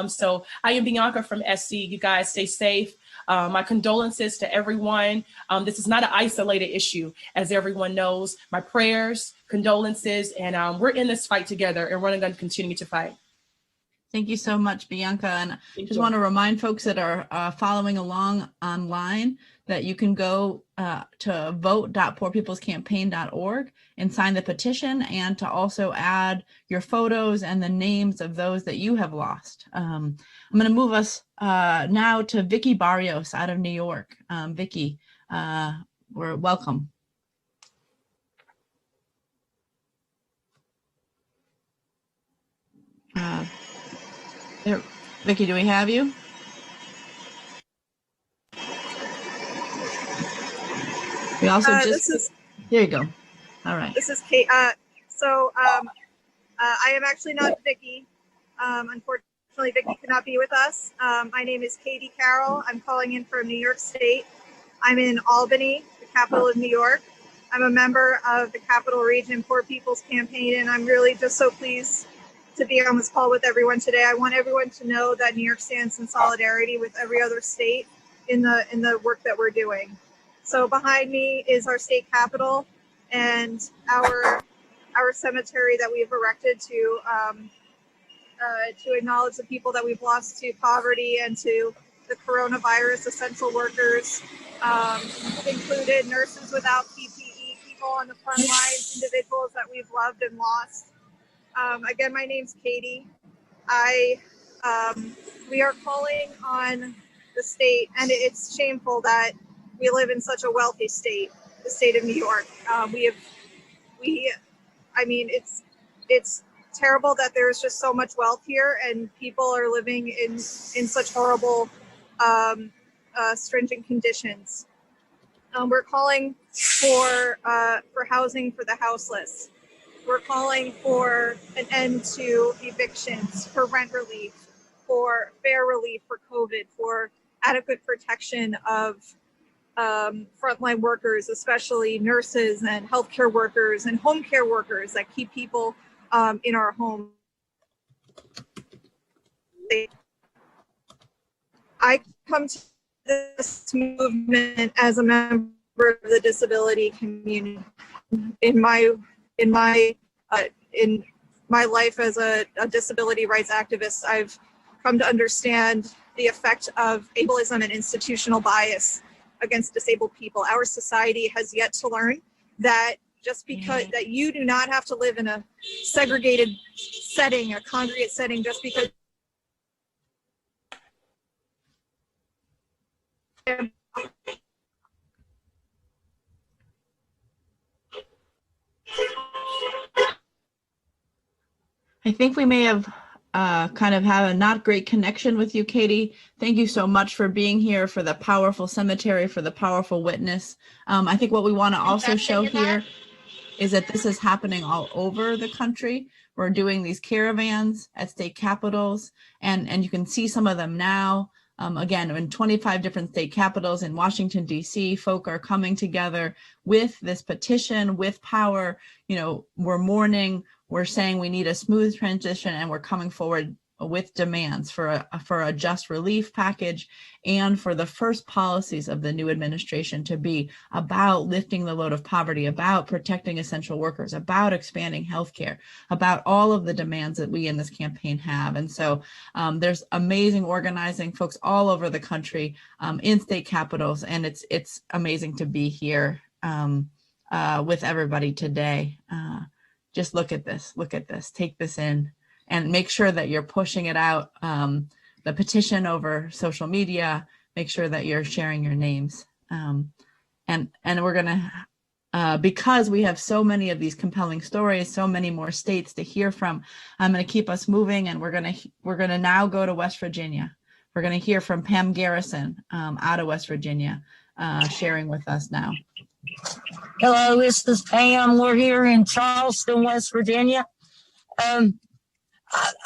So I am Bianca from SC. You guys stay safe. My condolences to everyone. This is not an isolated issue, as everyone knows. My prayers, condolences, and we're in this fight together, and we're going to continue to fight. Thank you so much, Bianca. And I just want to remind folks that are following along online that you can go to vote.poorpeoplescampaign.org and sign the petition, and to also add your photos and the names of those that you have lost. I'm going to move us now to Vicky Barrios out of New York. Vicky, we're welcome. Vicky, do we have you? We also here you go. All right. This is Kate. I am actually not Vicky. Unfortunately, Vicky could not be with us. My name is Katie Carroll. I'm calling in from New York State. I'm in Albany, the capital of New York. I'm a member of the Capital Region Poor People's Campaign, and I'm really just so pleased to be on this call with everyone today. I want everyone to know that New York stands in solidarity with every other state in the work that we're doing. So behind me is our state capitol and our cemetery that we've erected to acknowledge the people that we've lost to poverty and to the coronavirus, essential workers, included nurses without PPE, people on the front lines, individuals that we've loved and lost. Again, my name's Katie. We are calling on the state, and it's shameful that we live in such a wealthy state, the state of New York. It's terrible that there's just so much wealth here and people are living in such horrible, stringent conditions. We're calling for housing for the houseless. We're calling for an end to evictions, for rent relief, for fair relief for COVID, for adequate protection of frontline workers, especially nurses and healthcare workers and home care workers that keep people in our homes. I come to this movement as a member of the disability community. In my life as a disability rights activist, I've come to understand the effect of ableism and institutional bias against disabled people. Our society has yet to learn that just because that you do not have to live in a segregated setting, a congregate setting, just because I think we may have kind of had a not great connection with you, Katie. Thank you so much for being here, for the powerful cemetery, for the powerful witness. I think what we want to also show here is that this is happening all over the country. We're doing these caravans at state capitals, and you can see some of them now. Again, in 25 different state capitals in Washington, D.C., folk are coming together with this petition, with power. You know, we're mourning, we're saying we need a smooth transition, and we're coming forward with demands for a just relief package and for the first policies of the new administration to be about lifting the load of poverty, about protecting essential workers, about expanding healthcare, about all of the demands that we in this campaign have. And so there's amazing organizing, folks all over the country in state capitals, and it's amazing to be here with everybody today. Just look at this, take this in, and make sure that you're pushing it out, the petition over social media, make sure that you're sharing your names. And we're gonna, because we have so many of these compelling stories, so many more states to hear from, I'm gonna keep us moving, and we're gonna now go to West Virginia. We're gonna hear from Pam Garrison out of West Virginia, sharing with us now. Hello, this is Pam. We're here in Charleston, West Virginia.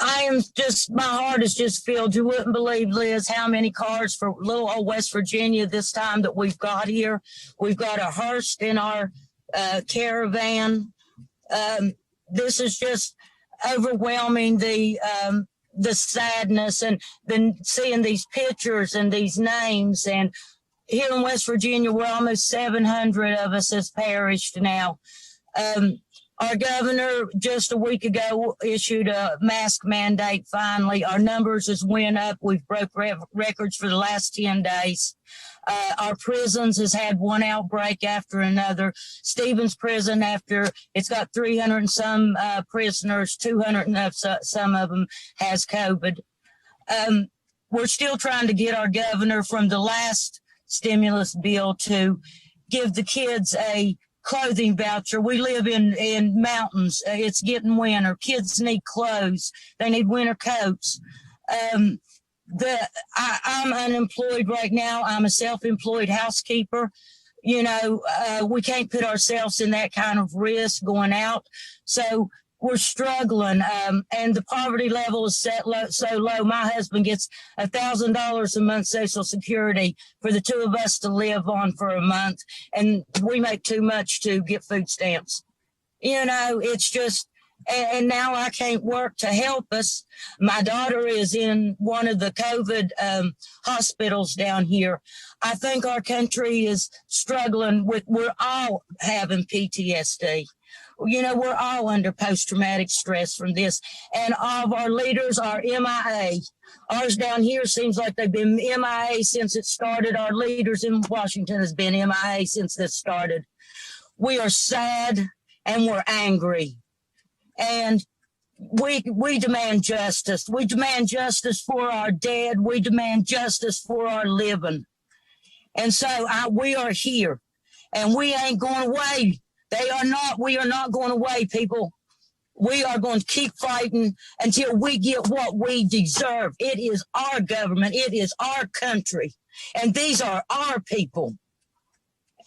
I am just, my heart is just filled. You wouldn't believe, Liz, how many cars for little old West Virginia this time that we've got here. We've got a hearse in our caravan. This is just overwhelming, the sadness, and then seeing these pictures and these names. And here in West Virginia, we're almost 700 of us has perished now. Our governor just a week ago issued a mask mandate. Finally, our numbers has went up. We've broke records for the last 10 days. Our prisons has had one outbreak after another. Stevens Prison, after it's got 300 and some prisoners, 200 and some of them has COVID. We're still trying to get our governor from the last stimulus bill to give the kids a clothing voucher. We live in mountains. It's getting winter. Kids need clothes. They need winter coats. I'm unemployed right now. I'm a self-employed housekeeper. You know, we can't put ourselves in that kind of risk going out. So we're struggling. And the poverty level is set so low. My husband gets $1,000 a month Social Security for the two of us to live on for a month. And we make too much to get food stamps. You know, it's just, and now I can't work to help us. My daughter is in one of the COVID hospitals down here. I think our country is struggling with, we're all having PTSD. You know, we're all under post-traumatic stress from this. And all of our leaders are MIA. Ours down here seems like they've been MIA since it started. Our leaders in Washington has been MIA since this started. We are sad and we're angry. And we demand justice. We demand justice for our dead. We demand justice for our living. And so we are here, and we ain't going away. We are not going away, people. We are going to keep fighting until we get what we deserve. It is our government. It is our country. And these are our people.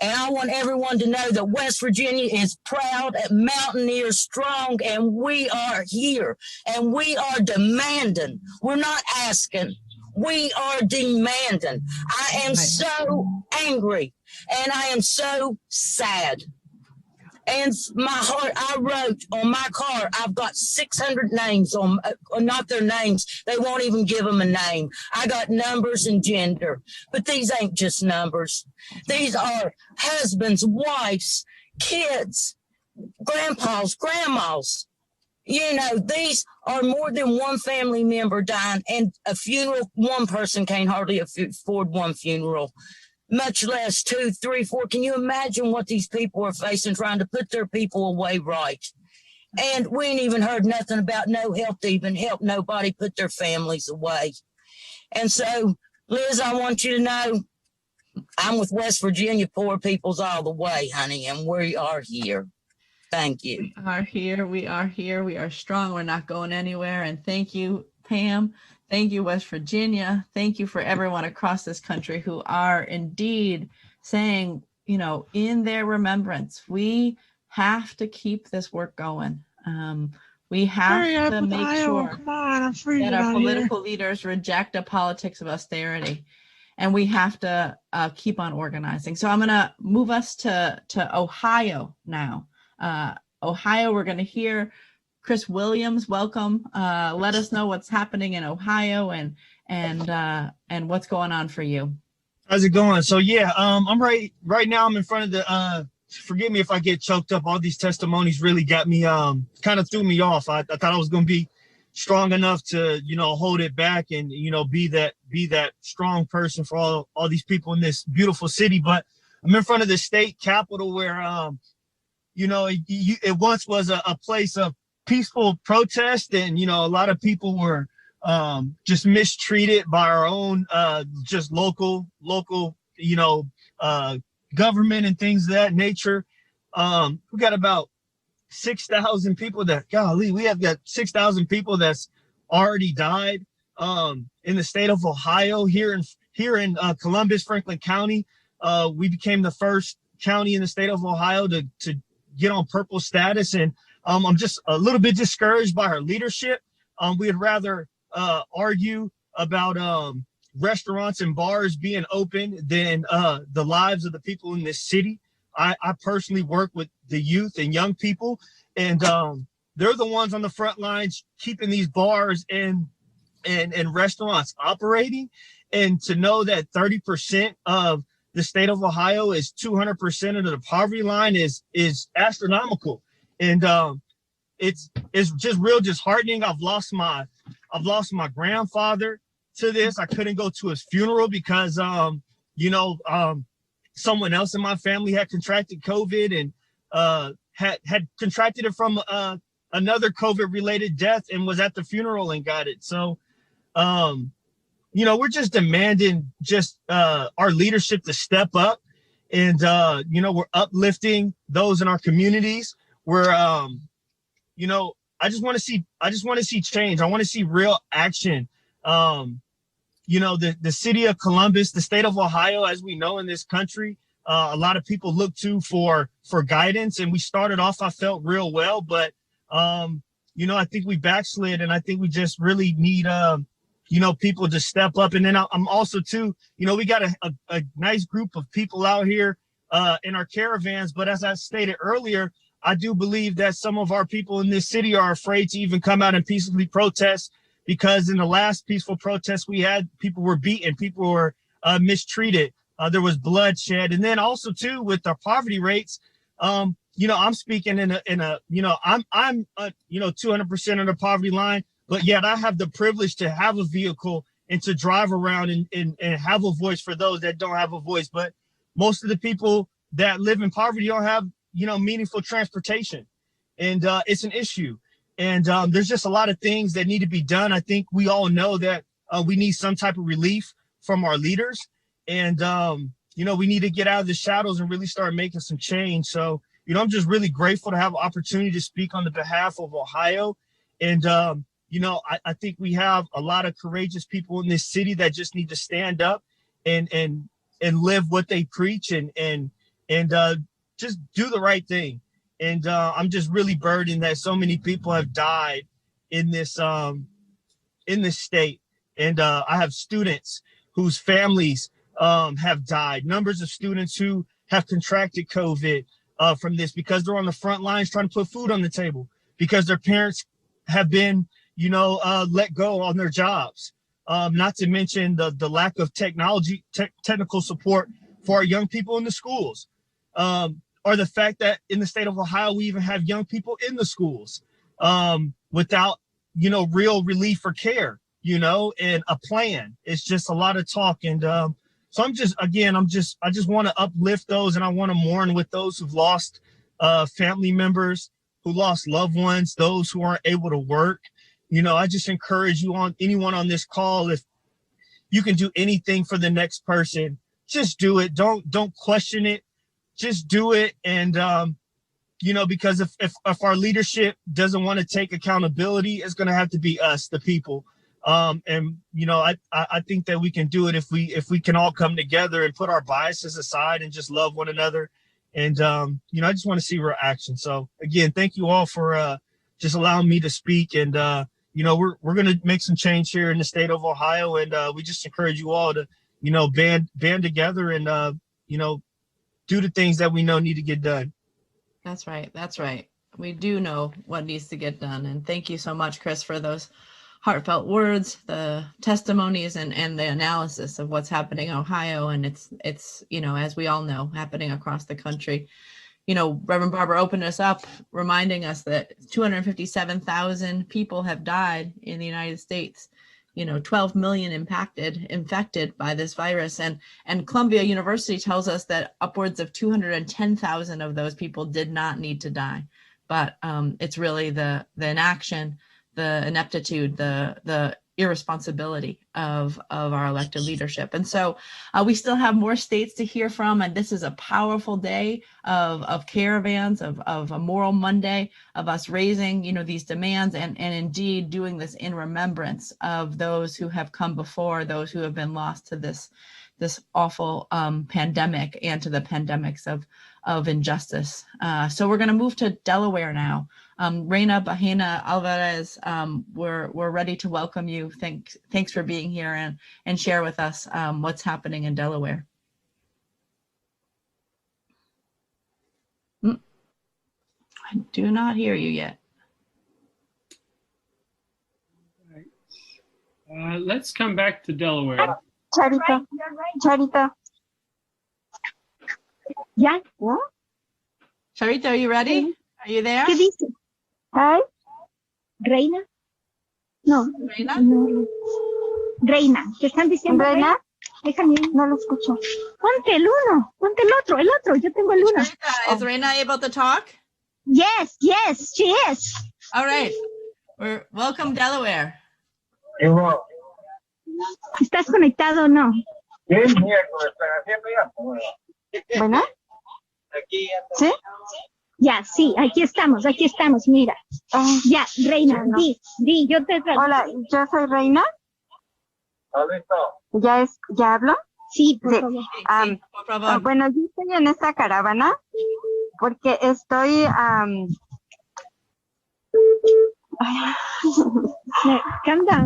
And I want everyone to know that West Virginia is proud, mountaineer, strong, and we are here. And we are demanding. We're not asking. We are demanding. I am so angry And I am so sad. And my heart, I wrote on my car, I've got 600 names on, not their names. They won't even give them a name. I got numbers and gender, but these ain't just numbers. These are husbands, wives, kids, grandpas, grandmas. You know, these are more than one family member dying, and a funeral, one person can't hardly afford one funeral, much less 2, 3, 4. Can you imagine what these people are facing trying to put their people away right? And we ain't even heard nothing about no help to even help nobody put their families away. And so, Liz, I want you to know I'm with West Virginia Poor Peoples all the way, honey, and we are here. Thank you. We are here. We are here. We are strong. We're not going anywhere. And thank you, Pam. Thank you, West Virginia. Thank you for everyone across this country who are indeed saying, you know, in their remembrance, we have to keep this work going. We have to make sure that our political leaders reject a politics of austerity. And we have to keep on organizing. So I'm going to move us to Ohio now. Ohio, we're going to hear Chris Williams. Welcome. Let us know what's happening in Ohio and what's going on for you. How's it going? So yeah, I'm right now. I'm in front of the. Forgive me if I get choked up. All these testimonies really got me. Kind of threw me off. I thought I was going to be strong enough to, you know, hold it back and, you know, be that strong person for all these people in this beautiful city. But I'm in front of the state capitol where, you know, it once was a place of peaceful protest, and, you know, a lot of people were just mistreated by our own just local, you know, government and things of that nature. We got about 6,000 people we have got 6,000 people that's already died in the state of Ohio. Here in Columbus, Franklin County, we became the first county in the state of Ohio to get on purple status, and I'm just a little bit discouraged by our leadership. We'd rather argue about restaurants and bars being open than the lives of the people in this city. I personally work with the youth and young people, and they're the ones on the front lines keeping these bars and restaurants operating. And to know that 30% of the state of Ohio is 200% of the poverty line is astronomical. And it's just real disheartening. I've lost my grandfather to this. I couldn't go to his funeral because someone else in my family had contracted COVID and had contracted it from another COVID related death and was at the funeral and got it. So you know, we're just demanding just our leadership to step up, and you know, we're uplifting those in our communities. We're you know, I just want to see change. I want to see real action. You know, the city of Columbus, the state of Ohio, as we know in this country, a lot of people look to for guidance, and we started off, I felt, real well, but you know, I think we backslid, and I think we just really need you know, people to step up. And then I'm also too, you know, we got a nice group of people out here in our caravans. But as I stated earlier, I do believe that some of our people in this city are afraid to even come out and peacefully protest, because in the last peaceful protest we had, people were beaten, people were mistreated. There was bloodshed. And then also too, with our poverty rates, you know, I'm speaking in a you know, I'm you know, 200% of the poverty line. But yet I have the privilege to have a vehicle and to drive around and have a voice for those that don't have a voice. But most of the people that live in poverty don't have, you know, meaningful transportation. And it's an issue. And there's just a lot of things that need to be done. I think we all know that we need some type of relief from our leaders. And, you know, we need to get out of the shadows and really start making some change. So, you know, I'm just really grateful to have an opportunity to speak on the behalf of Ohio. And, you know, I think we have a lot of courageous people in this city that just need to stand up and live what they preach and just do the right thing. And I'm just really burdened that so many people have died in this state. And I have students whose families have died. Numbers of students who have contracted COVID from this because they're on the front lines trying to put food on the table because their parents have been, let go on their jobs. Not to mention the lack of technical support for our young people in the schools, or the fact that in the state of Ohio, we even have young people in the schools without, real relief or care, and a plan. It's just a lot of talk. And so I just want to uplift those, and I want to mourn with those who've lost family members, who lost loved ones, those who aren't able to work. I just encourage anyone on this call, if you can do anything for the next person, just do it. Don't question it. Just do it. And, because if our leadership doesn't want to take accountability, it's going to have to be us, the people. I think that we can do it if we can all come together and put our biases aside and just love one another. And, I just want to see real action. So again, thank you all for just allowing me to speak. And, we're going to make some change here in the state of Ohio. And we just encourage you all to, band together and, do the things that we know need to get done. That's right. That's right. We do know what needs to get done. And thank you so much, Chris, for those heartfelt words, the testimonies, and the analysis of what's happening in Ohio. And it's as we all know, happening across the country. Reverend Barber opened us up, reminding us that 257,000 people have died in the United States. 12 million infected by this virus. And Columbia University tells us that upwards of 210,000 of those people did not need to die. But it's really the inaction, the ineptitude, the irresponsibility of our elected leadership. And so we still have more states to hear from. And this is a powerful day of caravans, of a Moral Monday, of us raising, these demands and indeed doing this in remembrance of those who have come before, those who have been lost to this awful pandemic and to the pandemics of injustice. So we're going to move to Delaware now. Reina Bahena Alvarez, we're ready to welcome you. Thanks for being here and share with us what's happening in Delaware. I do not hear you yet. Let's come back to Delaware. Charita. ¿Ya? ¿No? Charita, are you ready? Are you there? ¿Qué dice? Hi. ¿Reina? No. ¿Reina? No. Reina. ¿Te están diciendo Reina? Déjame, no lo escucho. Ponte el uno, ponte el otro. Yo tengo el uno. Charita, is Reina able to talk? Yes, she is. All right. Welcome, Delaware. ¿Estás conectado o no? ¿Bueno? ¿Sí? Ya, sí, aquí estamos, mira. Ya, Reina, di, yo te traigo. Hola, yo soy Reina. ¿Ya hablo? Sí, por favor. Sí, por favor. Bueno, yo estoy en esta caravana porque estoy...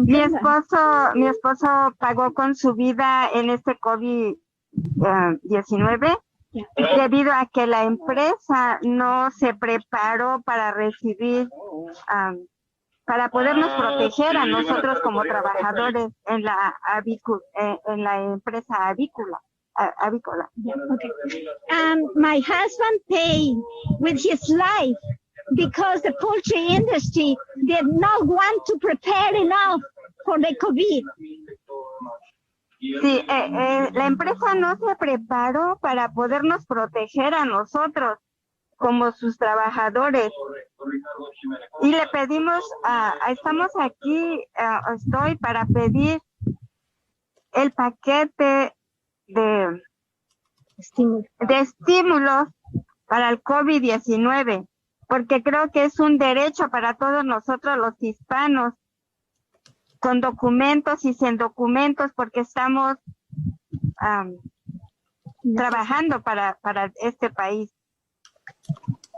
Mi esposo pagó con su vida en este COVID-19 debido a que la empresa no se preparó para recibir, para podernos proteger a nosotros como trabajadores en la empresa avícola. Okay. My husband paid with his life because the poultry industry did not want to prepare enough for the COVID. Sí, la empresa no se preparó para podernos proteger a nosotros como sus trabajadores. Y le pedimos, estamos aquí, estoy para pedir el paquete de estímulos para el COVID-19, porque creo que es un derecho para todos nosotros los hispanos, con documentos y sin documentos, porque estamos trabajando para este país.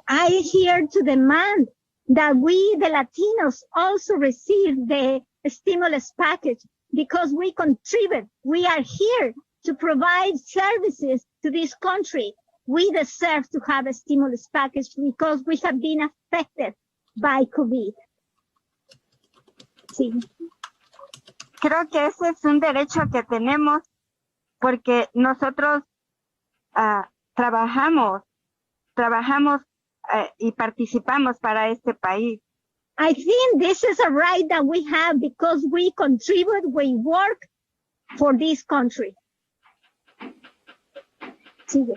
I here to demand that we, the Latinos, also receive the stimulus package because we contribute. We are here to provide services to this country. We deserve to have a stimulus package because we have been affected by COVID. Sí. Creo que ese es un derecho que tenemos porque nosotros trabajamos y participamos para este país. I think this is a right that we have because we contribute, we work for this country. Sigue.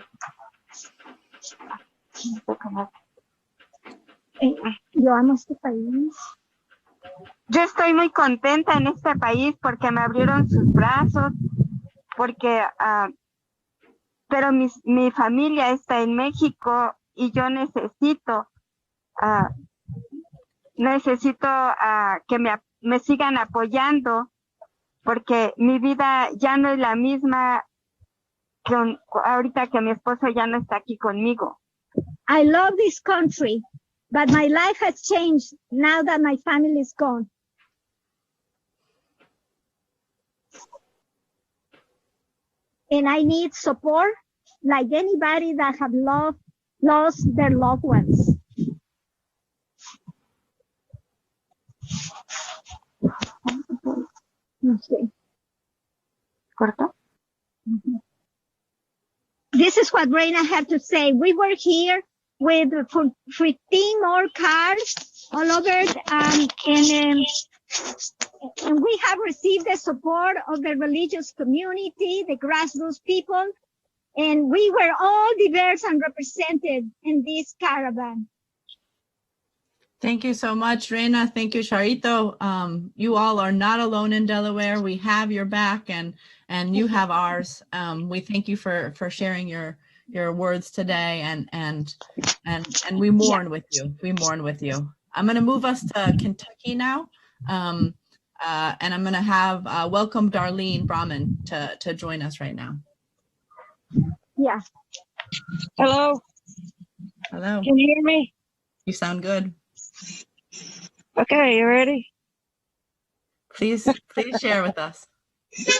Yo amo este país. Yo estoy muy contenta en este país porque me abrieron sus brazos, porque, pero mi familia está en México y yo necesito que me sigan apoyando porque mi vida ya no es la misma ahorita que mi esposo ya no está aquí conmigo. I love this country, but my life has changed now that my family is gone. And I need support like anybody that have lost their loved ones. Okay. ¿Corto? Mm-hmm. This is what Reina had to say. We were here with 15 more cars all over, and we have received the support of the religious community, the grassroots people, and we were all diverse and represented in this caravan. Thank you so much, Reina. Thank you, Charito. You all are not alone in Delaware. We have your back, and you have ours. We thank you for sharing your words today, and we mourn with you. We mourn with you. I'm going to move us to Kentucky now, and I'm going to have welcome Darlene Brahman to join us right now. Yeah. Hello. Hello. Can you hear me? You sound good. Okay, you ready? Please share with us.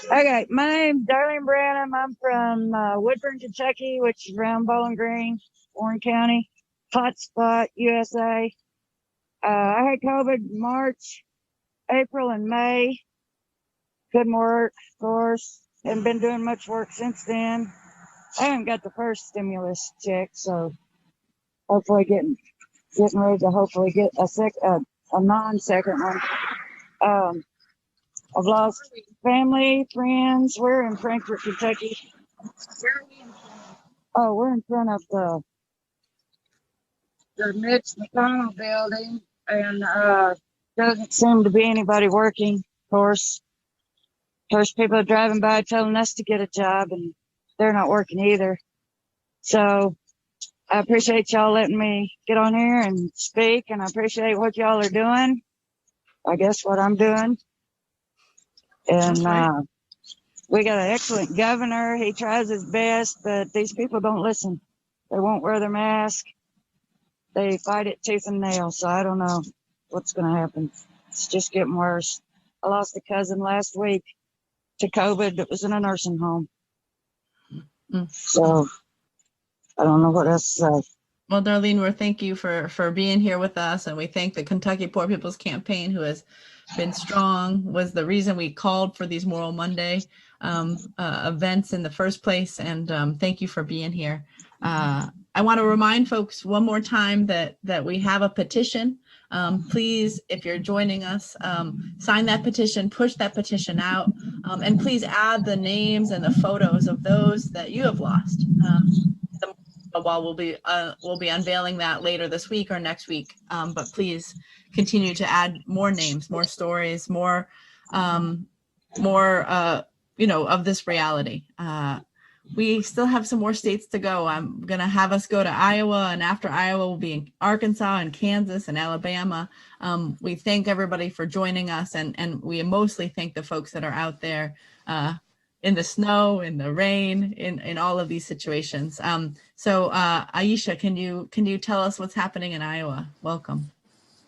Okay, my name's Darlene Branham. I'm from Woodburn, Kentucky, which is around Bowling Green, Warren County, hot spot, USA. I had COVID March, April, and May. Couldn't work, of course. Haven't been doing much work since then. I haven't got the first stimulus check, so hopefully getting ready to hopefully get a non-second one. I've lost family, friends. We're in Frankfort, Kentucky. Where are we in front of? Oh, we're in front of the Mitch McConnell building, and doesn't seem to be anybody working. Of course, people are driving by telling us to get a job, and they're not working either. So I appreciate y'all letting me get on here and speak, and I appreciate what y'all are doing. I guess what I'm doing. And we got an excellent governor. He tries his best, but these people don't listen. They won't wear their mask. They fight it tooth and nail. So I don't know what's going to happen. It's just getting worse. I lost a cousin last week to COVID that was in a nursing home. So I don't know what else to say. Well, Darlene, thank you for being here with us, and we thank the Kentucky Poor People's Campaign, who has been strong, was the reason we called for these Moral Monday events in the first place, and thank you for being here. I want to remind folks one more time that we have a petition. Please, if you're joining us, sign that petition, push that petition out, and please add the names and the photos of those that you have lost. While we'll be unveiling that later this week or next week, but please continue to add more names, more stories, more of this reality. We still have some more states to go. I'm gonna have us go to Iowa, and after Iowa we'll be in Arkansas and Kansas and Alabama. We thank everybody for joining us, and we mostly thank the folks that are out there in the snow, in the rain, in all of these situations. So Aisha, can you tell us what's happening in Iowa? Welcome.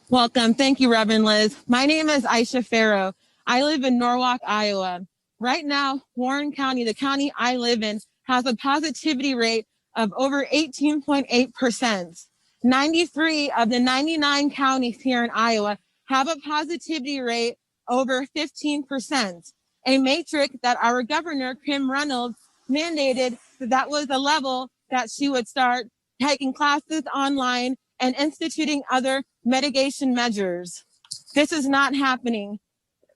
Welcome. Thank you, Reverend Liz. My name is Aisha Farrow. I live in Norwalk, Iowa. Right now, Warren County, the county I live in, has a positivity rate of over 18.8%. 93 of the 99 counties here in Iowa have a positivity rate over 15%, a metric that our governor, Kim Reynolds, mandated that was the level that she would start taking classes online and instituting other mitigation measures. This is not happening.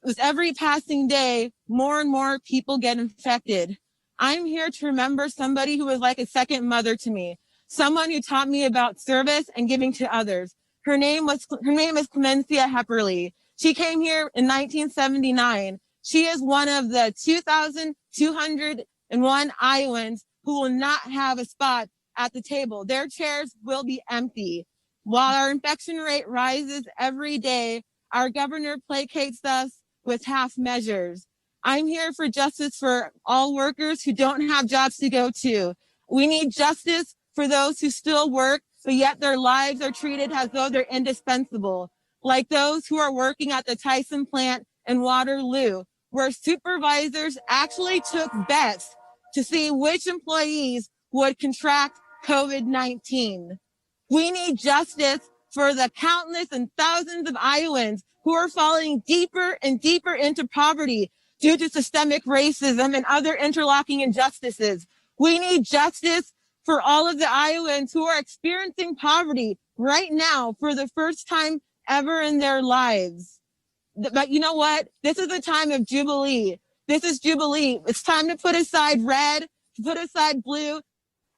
With every passing day, more and more people get infected. I'm here to remember somebody who was like a second mother to me, someone who taught me about service and giving to others. Her name is Clemencia Hepperly. She came here in 1979. She is one of the 2,201 Iowans who will not have a spot at the table. Their chairs will be empty. While our infection rate rises every day, our governor placates us with half measures. I'm here for justice for all workers who don't have jobs to go to. We need justice for those who still work, but yet their lives are treated as though they're indispensable, like those who are working at the Tyson plant in Waterloo, where supervisors actually took bets to see which employees would contract COVID-19. We need justice for the countless and thousands of Iowans who are falling deeper and deeper into poverty due to systemic racism and other interlocking injustices. We need justice for all of the Iowans who are experiencing poverty right now for the first time ever in their lives. But you know what? This is a time of Jubilee. This is Jubilee. It's time to put aside red, to put aside blue,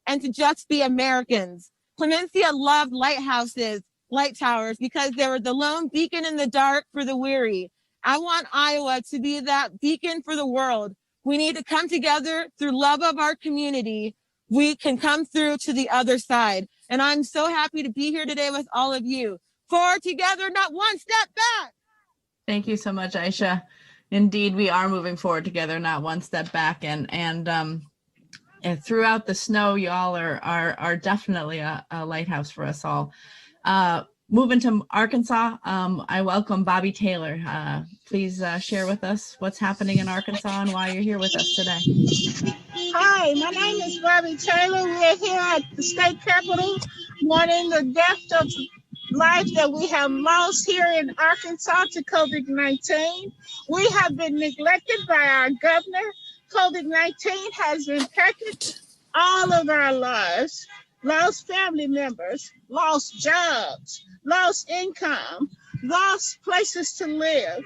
and to just be Americans. Clemencia loved lighthouses, light towers, because they were the lone beacon in the dark for the weary. I want Iowa to be that beacon for the world. We need to come together through love of our community. We can come through to the other side. And I'm so happy to be here today with all of you. Forward together, not one step back. Thank you so much, Aisha. Indeed, we are moving forward together, not one step back. And throughout the snow, y'all are definitely a lighthouse for us all. Moving to Arkansas, I welcome Bobby Taylor. Please share with us what's happening in Arkansas and why you're here with us today. Hi, my name is Bobby Taylor. We're here at the state capitol mourning the death of life that we have lost here in Arkansas to COVID-19. We have been neglected by our governor. COVID-19 has impacted all of our lives. Lost family members, lost jobs, lost income, lost places to live.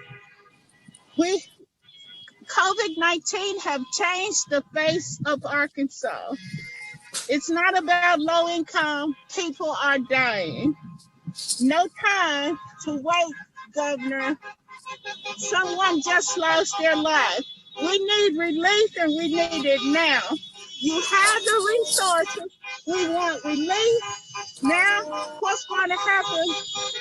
COVID-19 have changed the face of Arkansas. It's not about low income, people are dying. No time to wait, Governor. Someone just lost their life. We need relief and we need it now. You have the resources. We want relief. Now, what's going to happen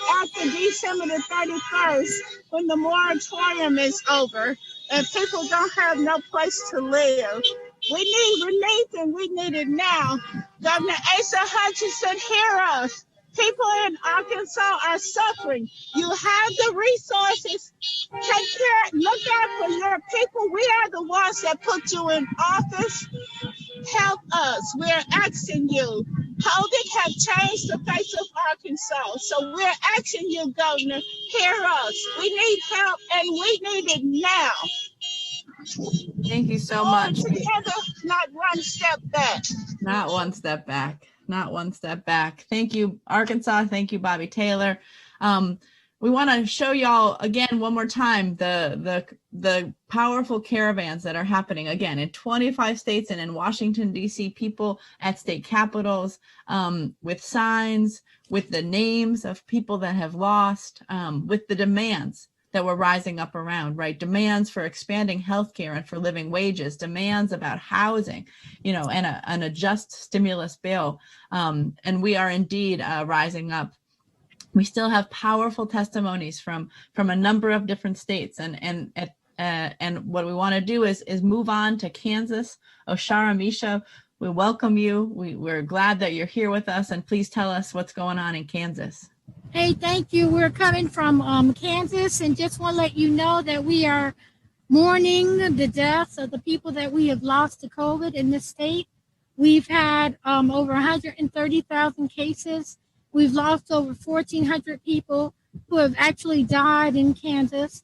after December the 31st when the moratorium is over and people don't have no place to live? We need relief and we need it now. Governor Asa Hutchinson, hear us. People in Arkansas are suffering. You have the resources. Take care, look out for your people. We are the ones that put you in office. Help us. We're asking you. COVID have changed the face of Arkansas. So we're asking you, Governor, hear us. We need help and we need it now. Thank you so much. Together, not one step back. Not one step back. Not one step back. Thank you, Arkansas. Thank you, Bobby Taylor. We want to show y'all again one more time the powerful caravans that are happening again in 25 states and in Washington, D.C. People at state capitals with signs, with the names of people that have lost, with the demands that we're rising up around, right? Demands for expanding healthcare and for living wages, demands about housing, and a just stimulus bill. And we are indeed rising up. We still have powerful testimonies from a number of different states, and what we want to do is move on to Kansas. Oshara Misha, we welcome you. We're glad that you're here with us, and please tell us what's going on in Kansas. Hey, thank you. We're coming from Kansas, and just want to let you know that we are mourning the deaths of the people that we have lost to COVID in this state. We've had over 130,000 cases. We've lost over 1,400 people who have actually died in Kansas.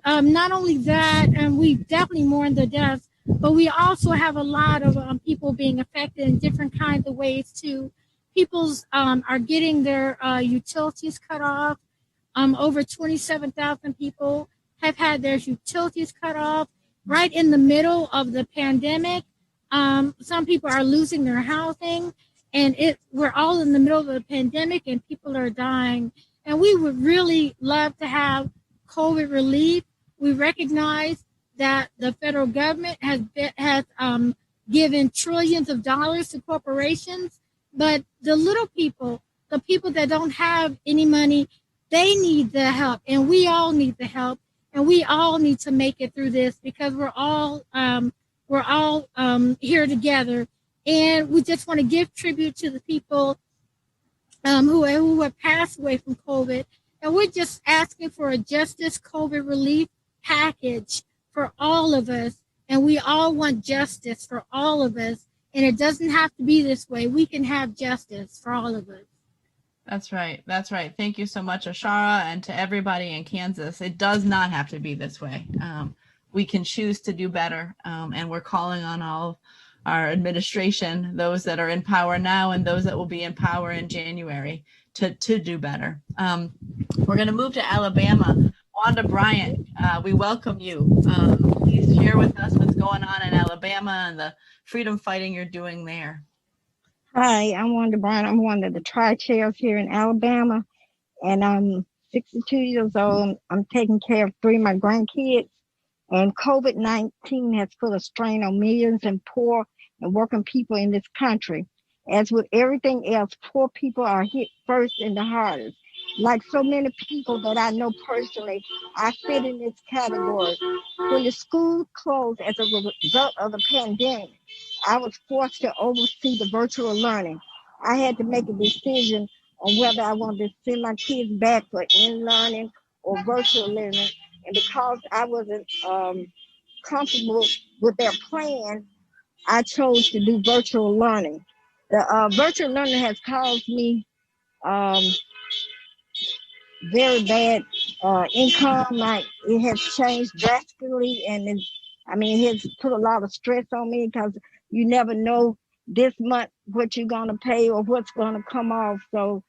Not only that, and we definitely mourn the deaths, but we also have a lot of people being affected in different kinds of ways too. People's are getting their utilities cut off. Over 27,000 people have had their utilities cut off right in the middle of the pandemic. Some people are losing their housing, and we're all in the middle of the pandemic, and people are dying. And we would really love to have COVID relief. We recognize that the federal government has given trillions of dollars to corporations, but the little people, the people that don't have any money, they need the help, and we all need the help, and we all need to make it through this because we're all here together. And we just want to give tribute to the people who have passed away from COVID. And we're just asking for a justice COVID relief package for all of us. And we all want justice for all of us. And it doesn't have to be this way. We can have justice for all of us. That's right. That's right. Thank you so much, Ashara, and to everybody in Kansas. It does not have to be this way. We can choose to do better. And we're calling on all our administration, those that are in power now and those that will be in power in January, to do better. We're going to move to Alabama. Wanda, Bryant, we welcome you. Please share with us what's going on in Alabama and the freedom fighting you're doing there. Hi, I'm Wanda Bryant. I'm one of the tri-chairs here in Alabama, and I'm 62 years old. I'm taking care of 3 of my grandkids, and COVID-19 has put a strain on millions and poor and working people in this country. As with everything else, poor people are hit first and the hardest. Like so many people that I know personally, I fit in this category. When the school closed as a result of the pandemic, I was forced to oversee the virtual learning. I had to make a decision on whether I wanted to send my kids back for in-learning or virtual learning. And because I wasn't comfortable with their plan, I chose to do virtual learning. The virtual learning has caused me very bad income. Like, it has changed drastically, and it has put a lot of stress on me because you never know this month what you're going to pay or what's going to come off. So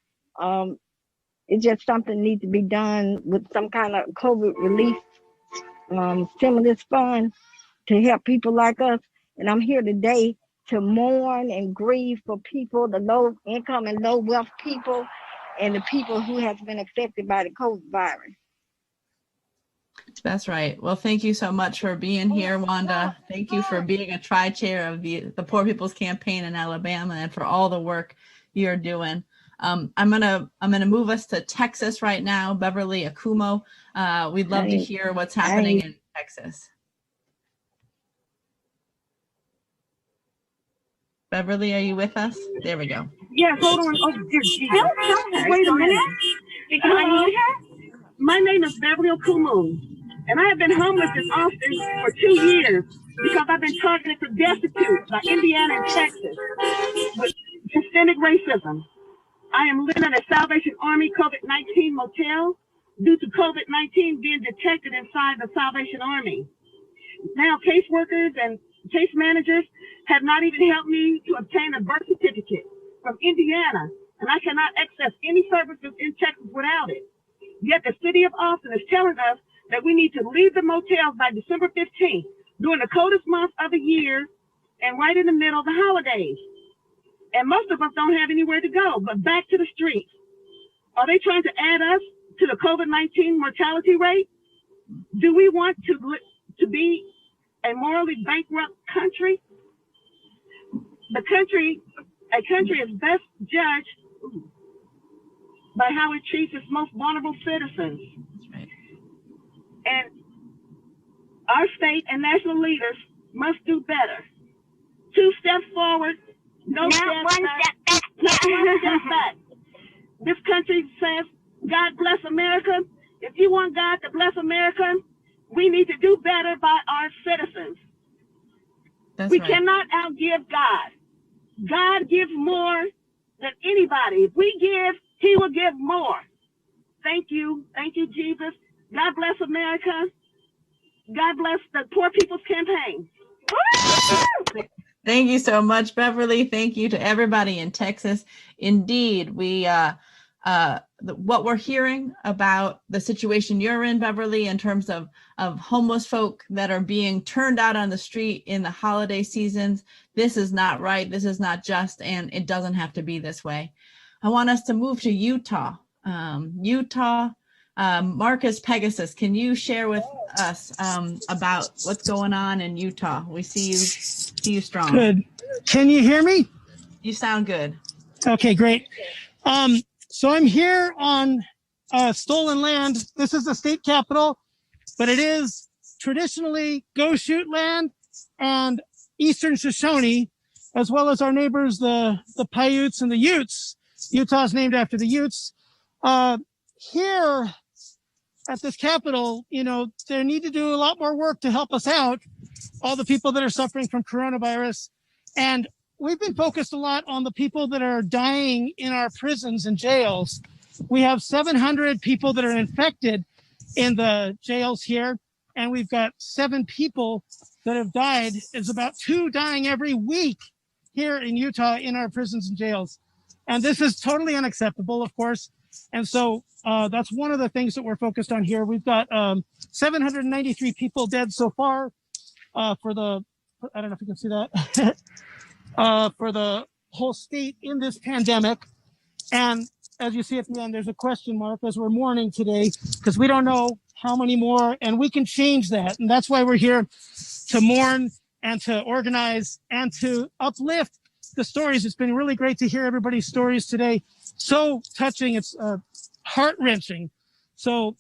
it's just something needs to be done with some kind of COVID relief stimulus fund to help people like us. And I'm here today to mourn and grieve for people, the low income and low wealth people, and the people who have been affected by the COVID virus. That's right. Well, thank you so much for being here, Wanda. Thank you for being a tri-chair of the Poor People's Campaign in Alabama and for all the work you're doing. I'm gonna move us to Texas right now. Beverly Akumo, we'd love to hear what's happening in Texas. Beverly, are you with us? There we go. Yeah, hold on. Oh, wait a minute. Hello. My name is Beverly Okumu, and I have been homeless in Austin for 2 years because I've been targeted for destitute by Indiana and Texas with systemic racism. I am living at a Salvation Army COVID-19 motel due to COVID-19 being detected inside the Salvation Army. Now, caseworkers and case managers have not even helped me to obtain a birth certificate from Indiana, and I cannot access any services in Texas without it. Yet the city of Austin is telling us that we need to leave the motels by December 15th, during the coldest month of the year and right in the middle of the holidays. And most of us don't have anywhere to go but back to the streets. Are they trying to add us to the COVID-19 mortality rate? Do we want to be a morally bankrupt country? A country is best judged by how it treats its most vulnerable citizens. That's right. And our state and national leaders must do better. 2 steps forward, no steps back. Not 1 step back. This country says, God bless America. If you want God to bless America, We need to do better by our citizens. We cannot outgive God. God gives more than anybody. If we give, he will give more. Thank you. Thank you, Jesus. God bless America. God bless the Poor People's Campaign. Thank you so much, Beverly. Thank you to everybody in Texas. Indeed, what we're hearing about the situation you're in, Beverly, in terms of homeless folk that are being turned out on the street in the holiday seasons, this is not right. This is not just, and it doesn't have to be this way. I want us to move to Utah. Marcus Pegasus, can you share with us about what's going on in Utah? We see you strong. Good. Can you hear me? You sound good. Okay, great. So I'm here on stolen land. This is the state capitol, but it is traditionally Goshute land and Eastern Shoshone, as well as our neighbors, the Paiutes and the Utes. Utah's named after the Utes. Here at this capitol, they need to do a lot more work to help us out, all the people that are suffering from coronavirus. And we've been focused a lot on the people that are dying in our prisons and jails. We have 700 people that are infected in the jails here, and we've got 7 people that have died. It's about 2 dying every week here in Utah in our prisons and jails. And this is totally unacceptable, of course. And so that's one of the things that we're focused on here. We've got 793 people dead so far for the, I don't know if you can see that, for the whole state in this pandemic. And as you see at the end, there's a question mark as we're mourning today, because we don't know how many more, and we can change that. And that's why we're here to mourn and to organize and to uplift the stories. It's been really great to hear everybody's stories today. So touching. It's heart-wrenching. So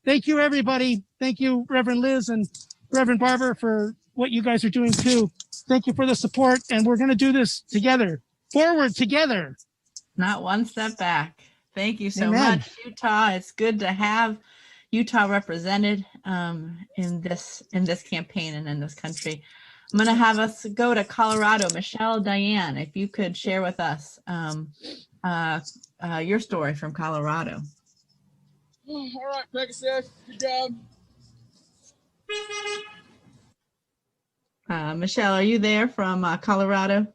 thank you, everybody. Thank you, Reverend Liz and Reverend Barber, for what you guys are doing too. Thank you for the support, and we're going to do this together. Forward together. Not one step back. Thank you so Amen. much, Utah. It's good to have Utah represented in this campaign and in this country. I'm going to have us go to Colorado. Michelle Diane, if you could share with us your story from Colorado. All right, Pegasus, good job. Michelle, are you there from Colorado?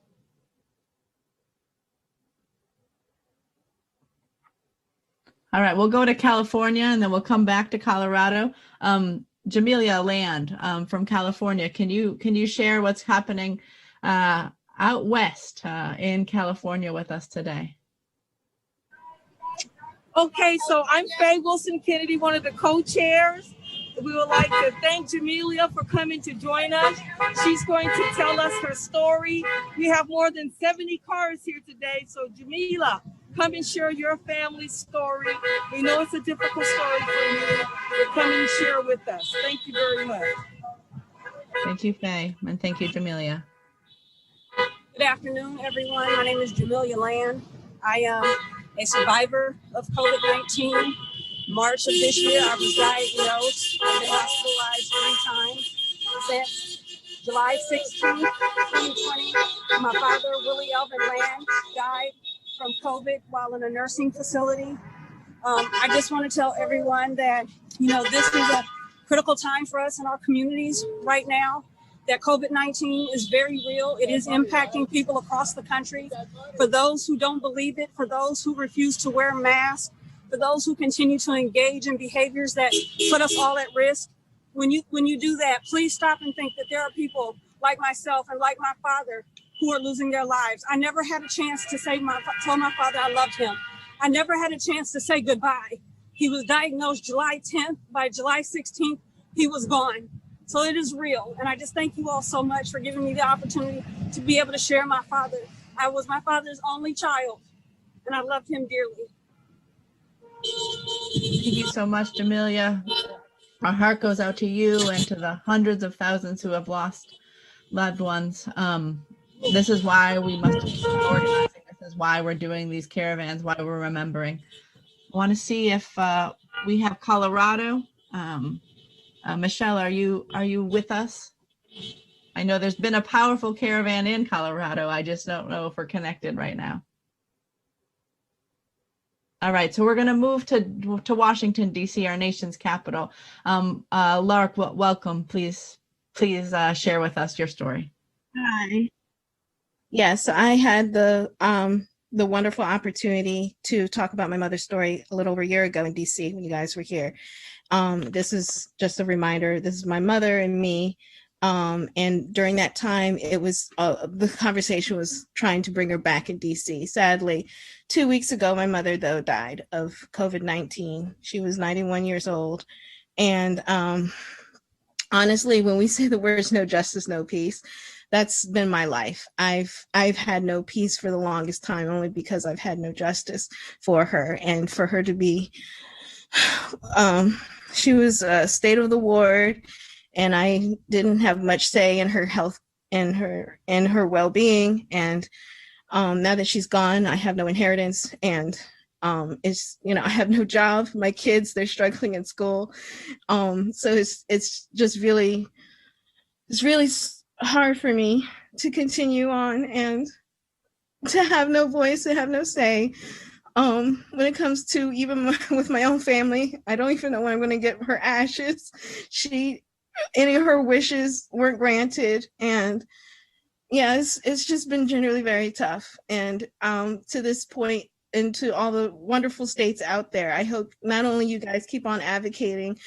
All right, we'll go to California and then we'll come back to Colorado. Jamelia Land from California, can you share what's happening out west in California with us today? Okay, so I'm Faye Wilson Kennedy, one of the co-chairs. We would like to thank Jamelia for coming to join us. She's going to tell us her story. We have more than 70 cars here today, so Jamelia, come and share your family's story. We know it's a difficult story for you, but come and share with us. Thank you very much. Thank you, Faye, and thank you, Jamelia. Good afternoon, everyone. My name is Jamelia Land. I am a survivor of COVID-19. March of this year, I was diagnosed. I've been hospitalized 3 times since July 16, 2020. My father, Willie Elvin Land, died from COVID while in a nursing facility. I just want to tell everyone that, this is a critical time for us in our communities right now, that COVID-19 is very real. It is impacting people across the country. For those who don't believe it, for those who refuse to wear masks, for those who continue to engage in behaviors that put us all at risk, when you do that, please stop and think that there are people like myself and like my father who are losing their lives. I never had a chance to tell my father I loved him. I never had a chance to say goodbye. He was diagnosed July 10th. By July 16th, he was gone. So it is real. And I just thank you all so much for giving me the opportunity to be able to share my father. I was my father's only child, and I loved him dearly. Thank you so much, Jamelia. Our heart goes out to you and to the hundreds of thousands who have lost loved ones. This is why we must keep organizing. This is why we're doing these caravans, why we're remembering. I want to see if we have Colorado. Michelle, are you with us? I know there's been a powerful caravan in Colorado. I just don't know if we're connected right now. All right, so we're going to move to Washington, D.C., our nation's capital. Lark, welcome. Please share with us your story. Hi. Yes, I had the wonderful opportunity to talk about my mother's story a little over a year ago in D.C. when you guys were here. This is just a reminder. This is my mother and me. And during that time, it was the conversation was trying to bring her back in DC. Sadly, 2 weeks ago, my mother, though, died of COVID-19. She was 91 years old. And honestly, when we say the words no justice, no peace, that's been my life. I've had no peace for the longest time, only because I've had no justice for her. And for her to be, she was a state of the ward, and I didn't have much say in her health and her well-being. And now that she's gone, I have no inheritance, and it's, I have no job. My kids, they're struggling in school. So it's just really, it's really hard for me to continue on and to have no voice, to have no say. When it comes to even with my own family, I don't even know when I'm going to get her ashes. Any of her wishes weren't granted, and yeah, it's just been generally very tough. And to this point, and to all the wonderful states out there, I hope not only you guys keep on advocating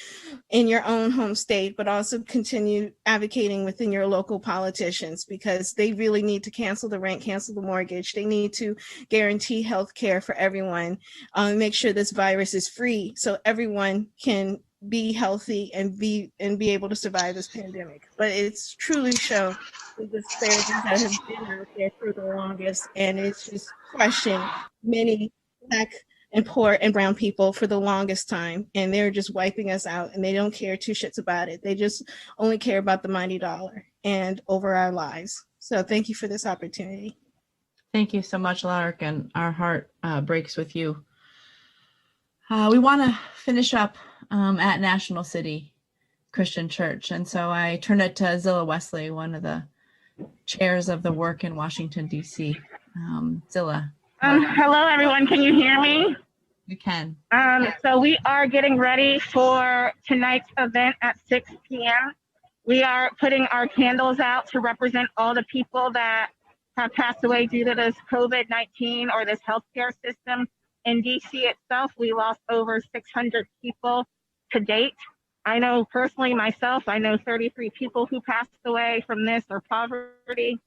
in your own home state, but also continue advocating within your local politicians, because they really need to cancel the rent, cancel the mortgage. They need to guarantee health care for everyone, make sure this virus is free so everyone can be healthy and be able to survive this pandemic. But it's truly shown the disparities that have been out there for the longest, and it's just questioned many Black and poor and brown people for the longest time, and they're just wiping us out, and they don't care two shits about it. They just only care about the mighty dollar and over our lives. So thank you for this opportunity. Thank you so much, Lark, and our heart breaks with you. We want to finish up at National City Christian Church, and so I turn it to Zilla Wesley, one of the chairs of the work in Washington, D.C. Zilla. Hello, everyone. Can you hear me? You can. So we are getting ready for tonight's event at 6 p.m. We are putting our candles out to represent all the people that have passed away due to this COVID-19 or this healthcare system. In DC itself, we lost over 600 people to date. I know personally myself, I know 33 people who passed away from this or poverty.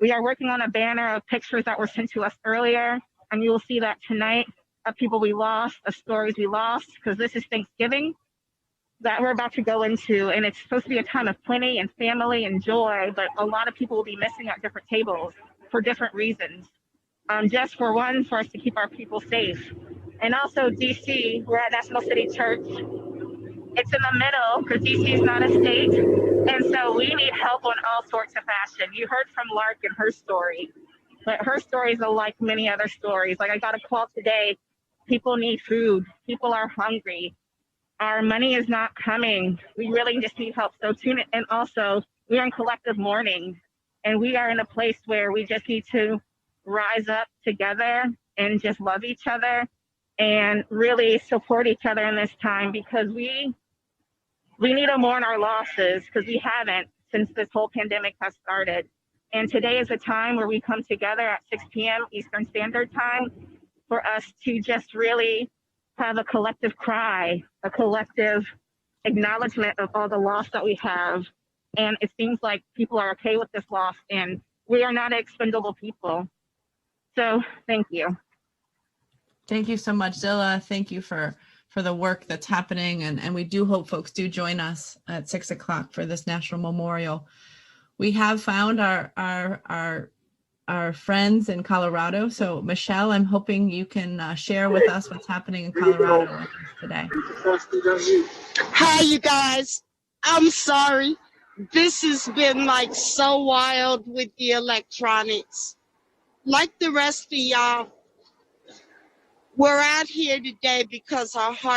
We are working on a banner of pictures that were sent to us earlier, and you will see that tonight, of people we lost, of stories we lost, because this is Thanksgiving that we're about to go into, and it's supposed to be a time of plenty and family and joy, but a lot of people will be missing at different tables for different reasons. Just for one, for us to keep our people safe. And also DC, we're at National City Church. It's in the middle because DC is not a state. And so we need help on all sorts of fashion. You heard from Lark and her story, but her stories are like many other stories. Like I got a call today, people need food. People are hungry. Our money is not coming. We really just need help. So tune in. And also we're in collective mourning, and we are in a place where we just need to rise up together and just love each other and really support each other in this time, because we need to mourn our losses, because we haven't since this whole pandemic has started. And today is a time where we come together at 6 p.m. Eastern Standard Time for us to just really have a collective cry, a collective acknowledgement of all the loss that we have. And it seems like people are okay with this loss, and we are not expendable people. So thank you. Thank you so much, Zilla. Thank you for the work that's happening. And we do hope folks do join us at 6 o'clock for this National Memorial. We have found our friends in Colorado. So Michelle, I'm hoping you can share with us what's happening in Colorado today. Hi, you guys. I'm sorry. This has been like so wild with the electronics. Like the rest of y'all, we're out here today because our heart